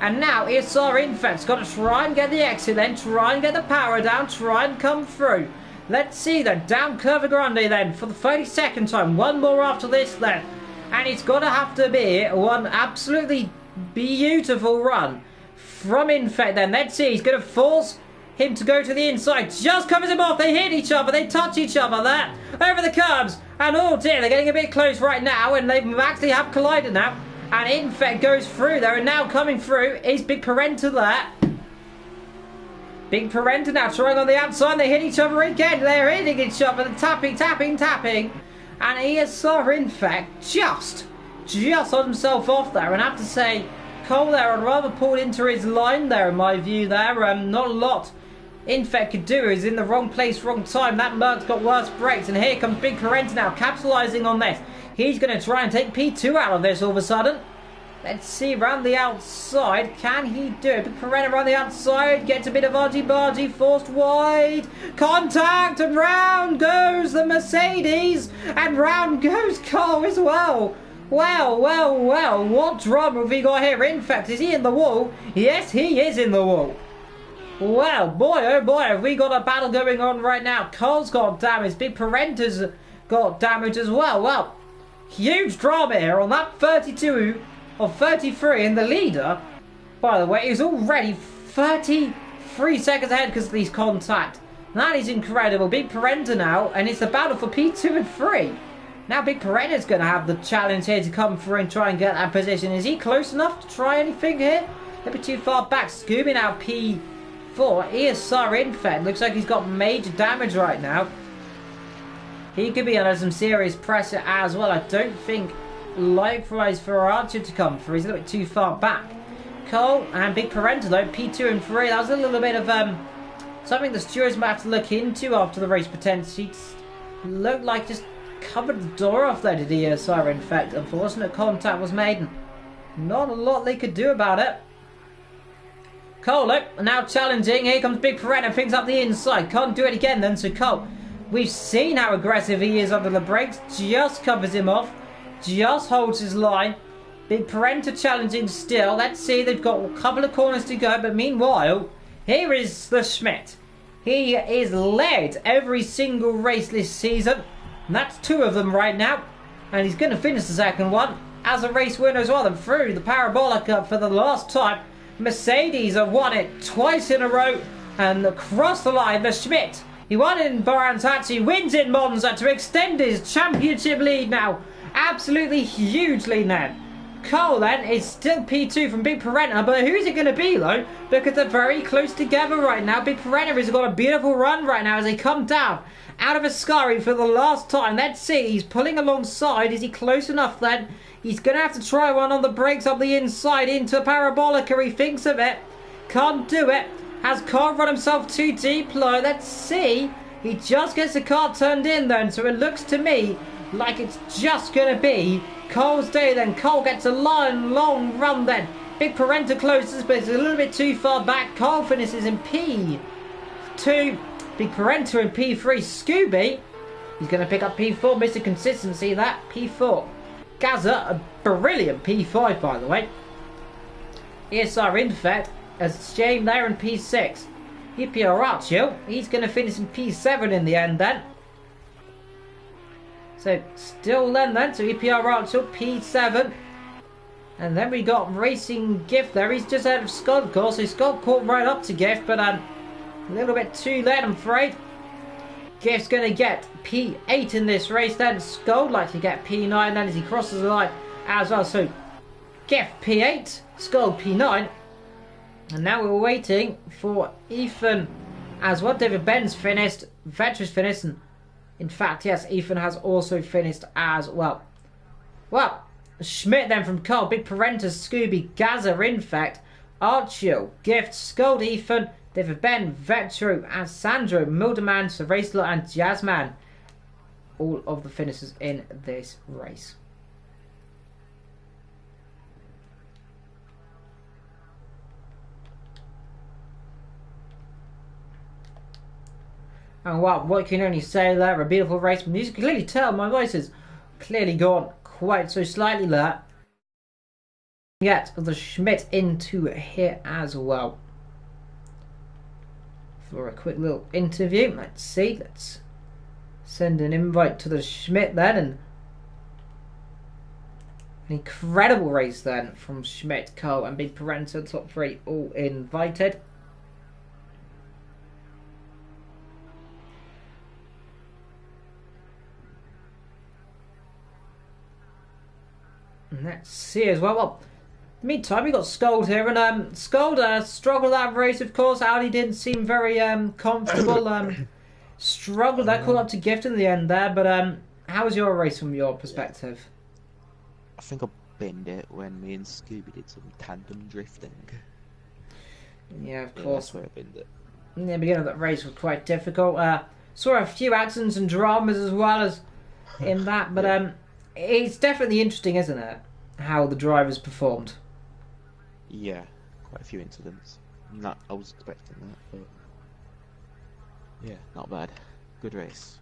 A: And now it's our Infect's got to try and get the exit then. Try and get the power down. Try and come through. Let's see then. Down Curva Grande then for the 32nd time. One more after this then. And it's going to have to be one absolutely beautiful run from Infect then. Let's see, he's going to force him to go to the inside. Just covers him off. They hit each other. They touch each other there. Over the curbs. And oh dear, they're getting a bit close right now. And they actually have collided now. And Infect goes through there. And now coming through is Big Parenta there. Big Parenta now trying on the outside. They hit each other again. They're hitting each other. Tapping, tapping, tapping. And ESR Infect just on himself off there. And I have to say, Cole there, I'd rather pull into his line there in my view there. Not a lot Infect could do is in the wrong place, wrong time. That Merc's got worse brakes, and here comes Big Parenta now, capitalising on this. He's going to try and take P2 out of this all of a sudden. Let's see, around the outside, can he do it? Big Parenta around the outside, gets a bit of argy-bargy, forced wide. Contact, and round goes the Mercedes, and round goes Cole as well. Well, well, well, what drama have we got here? In fact, is he in the wall? Yes, he is in the wall. Well, boy, oh boy, have we got a battle going on right now. Cole's got damage, Big Parenta's got damage as well. Well, huge drama here on that 32 of 33, and the leader, by the way, is already 33 seconds ahead because of these contact. That is incredible. Big Parenta now, and it's a battle for P2 and 3. Now Big Parenta's going to have the challenge here to come through and try and get that position. Is he close enough to try anything here? A bit too far back. Scooby now P4. ESR Infect. Looks like he's got major damage right now. He could be under some serious pressure as well. I don't think likewise for Archer to come through. He's a little bit too far back. Cole and Big Parenta though, P2 and 3. That was a little bit of something the stewards might have to look into after the race potentially. Looked like just covered the door off there, did ESR Infect. Unfortunate contact was made, and not a lot they could do about it. Cole, look, now challenging. Here comes Big Parenta, picks up the inside. Can't do it again then, so Cole, we've seen how aggressive he is under the brakes. Just covers him off. Just holds his line. Big Parenta challenging still. Let's see, they've got a couple of corners to go, but meanwhile, here is the Schmidt. He is led every single race this season. And that's 2 of them right now. And he's going to finish the second one as a race winner as well. And through the Parabolic Cup for the last time. Mercedes have won it twice in a row. And across the line, the Schmidt. He won in Barantaci, wins in Monza to extend his championship lead now. Absolutely huge lead now. Cole then is still P2 from Big Parenta, but who's it going to be though? Because they're very close together right now. Big Parenta has got a beautiful run right now as they come down out of Ascari for the last time. Let's see, he's pulling alongside. Is he close enough then? He's going to have to try one on the brakes up the inside into Parabolica. He thinks of it. Can't do it. Has Cole run himself too deep low? Let's see. He just gets the car turned in then, so it looks to me like it's just going to be Cole's day then. Cole gets a long run then. Big Parenta closes, but it's a little bit too far back. Cole finishes in P2. Big Parenta in P3. Scooby, he's going to pick up P4. Mr. Consistency, that P4. Gaza, a brilliant P5 by the way. ESR Infect, as Shane there in P6. EPR Archil, he's going to finish in P7 in the end then. So still then, so EPR Archil, P7. And then we got Racing Gift there. He's just out of Scott, of course. So Scott caught right up to Gift, but a little bit too late, I'm afraid. Gift's going to get P8 in this race then. Scott likes to get P9 then as he crosses the line as well. So Gift P8, Scott P9. And now we're waiting for Ethan as well. David Ben's finished, Vetra's finished, and in fact, yes, Ethan has also finished as well. Well, Schmidt then from Cole, Big Parenta, Scooby, Gaza, Infect, Archil, Gift, Scold, Ethan, David Ben, Vetro, and Sandro, Milderman, Saracela, and Jazzman. All of the finishers in this race. And wow, what can you only say there? A beautiful race. But you can clearly tell my voice has clearly gone quite so slightly there. Get the Schmidt into here as well. For a quick little interview. Let's see. Let's send an invite to the Schmidt then. And an incredible race then from Schmidt, Cole, and Big Parenta. Top 3 all invited. Let's see as well. Well, in the meantime, we got Scold here, and Scold struggled that race, of course. Audi didn't seem very comfortable. Struggled that, caught up to Gift in the end there. But how was your race from your perspective?
B: I think I binned it when me and Scooby did some tandem drifting.
A: Yeah, of course.
B: That's where I binned it.
A: the beginning of that race was quite difficult. Saw a few accidents and dramas as well as in that, but it's definitely interesting, isn't it? How the drivers performed.
B: Yeah, quite a few incidents. Not, I was expecting that, but yeah, not bad. Good race.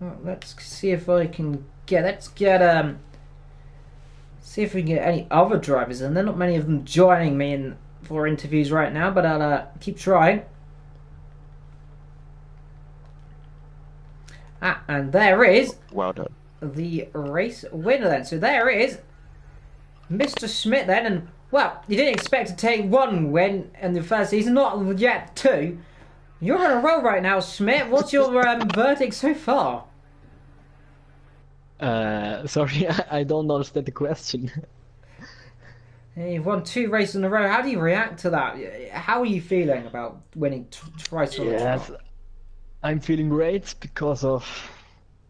A: Well, let's see if I can get. See if we can get any other drivers, and there are not many of them joining me in for interviews right now, but I'll keep trying. And there is
B: Well done.
A: the race winner then. So there is Mr. Schmidt then, and well, you didn't expect to take one win in the first season, not yet two. You're on a roll right now, Schmidt. What's your verdict so far?
C: Sorry, I don't understand the question.
A: You've won 2 races in a row. How do you react to that? How are you feeling about winning twice on the
C: Yes,
A: trot?
C: I'm feeling great because of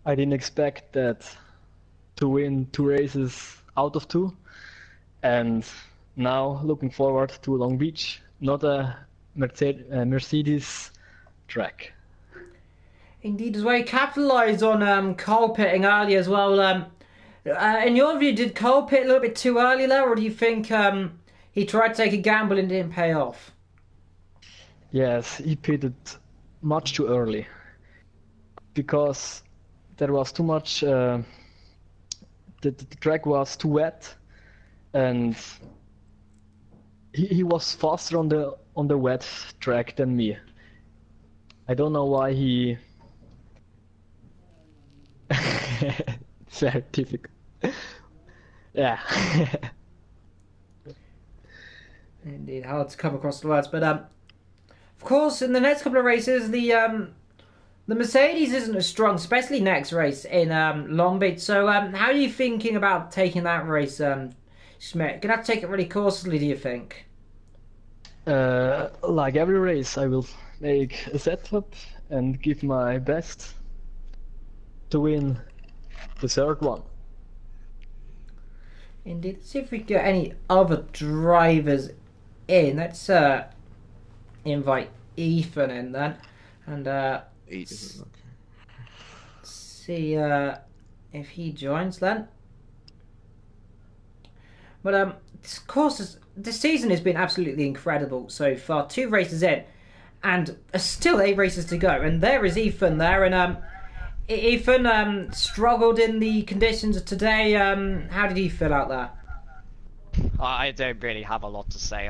C: I didn't expect that to win 2 races out of 2, and now looking forward to Long Beach, not a Mercedes track.
A: Indeed, as well. You capitalised on coal pitting early as well. In your view, did Cole pit a little bit too early there, or do you think he tried to take a gamble and didn't pay off?
C: Yes, he pitted much too early because there was too much. The track was too wet, and he was faster on the wet track than me. I don't know why he. It's very difficult. Yeah.
A: Indeed, hard to come across the words, but of course, in the next couple of races, the Mercedes isn't as strong, especially next race in Long Beach. So, how are you thinking about taking that race, Schmidt? Gonna have to take it really cautiously, do you think?
C: Like every race, I will make a setup and give my best to win the third one.
A: Indeed. Let's see if we can get any other drivers in. Let's invite Ethan in then, and
B: Ethan, okay.
A: see if he joins then. But of course, this season has been absolutely incredible so far. 2 races in, and still 8 races to go. And there is Ethan there, and Ethan struggled in the conditions of today. How did he feel out there?
D: I don't really have a lot to say.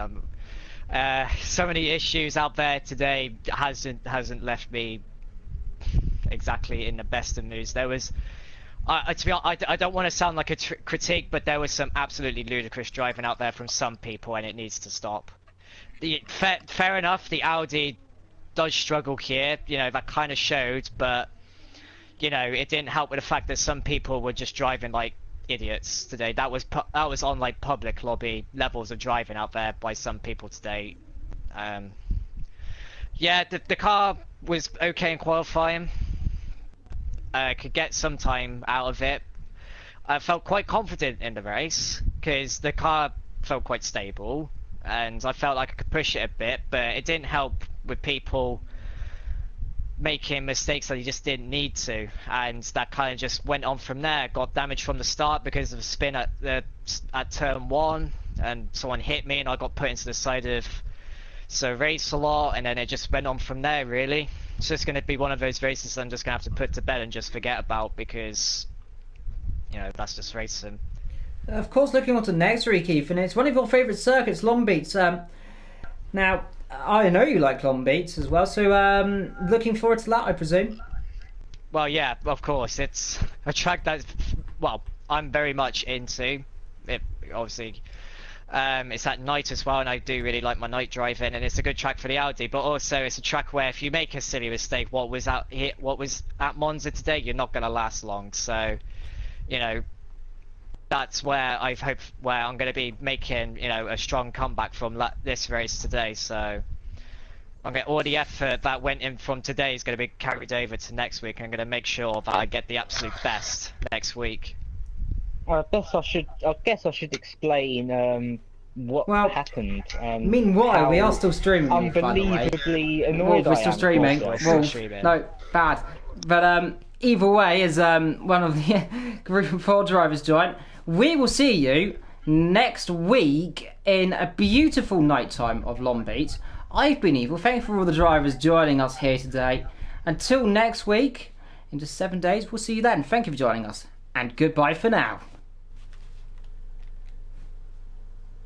D: So many issues out there today hasn't left me exactly in the best of moods. There was, to be honest, I don't want to sound like a critique, but there was some absolutely ludicrous driving out there from some people, and it needs to stop. Fair enough, the Audi does struggle here. You know, that kind of showed, but you know, it didn't help with the fact that some people were just driving like idiots today. That was on like public lobby levels of driving out there by some people today. Yeah, the car was okay in qualifying. Could get some time out of it. I felt quite confident in the race because the car felt quite stable, and I felt like I could push it a bit, but it didn't help with people making mistakes that he just didn't need to, and that kind of just went on from there. Got damaged from the start because of a spin at turn 1, and someone hit me and I got put into the side of so race a lot, and then it just went on from there really. It's just going to be one of those races I'm just going to have to put to bed and just forget about, because you know, that's just racing.
A: Of course, looking on to next week, Ethan, it's one of your favourite circuits, Long Beach. Now, I know you like Long Beach as well, so looking forward to that, I presume.
D: Well, yeah, of course. It's a track that, well, I'm very much into. It obviously, it's at night as well, and I do really like my night driving, and it's a good track for the Audi. But also, it's a track where if you make a silly mistake, what was at Monza today, you're not going to last long. So, you know, that's where I'm going to be making, you know, a strong comeback from this race today. So I'm going all the effort that went in from today is going to be carried over to next week. I'm going to make sure that I get the absolute best next week.
E: I guess I should explain
C: what
A: Well,
C: happened. And
A: Meanwhile, we
C: how
A: are still streaming, by the way.
C: unbelievably
A: Wolf,
C: annoyed
A: we're
C: I
A: still
C: am
A: streaming.
C: about this.
D: Still
A: Wolf,
D: streaming.
A: no, bad. But either way, as one of the Group of 4 drivers joined, we will see you next week in a beautiful nighttime of Long Beach. I've been Evil. Thank you for all the drivers joining us here today. Until next week, in just 7 days, we'll see you then. Thank you for joining us, and goodbye for now.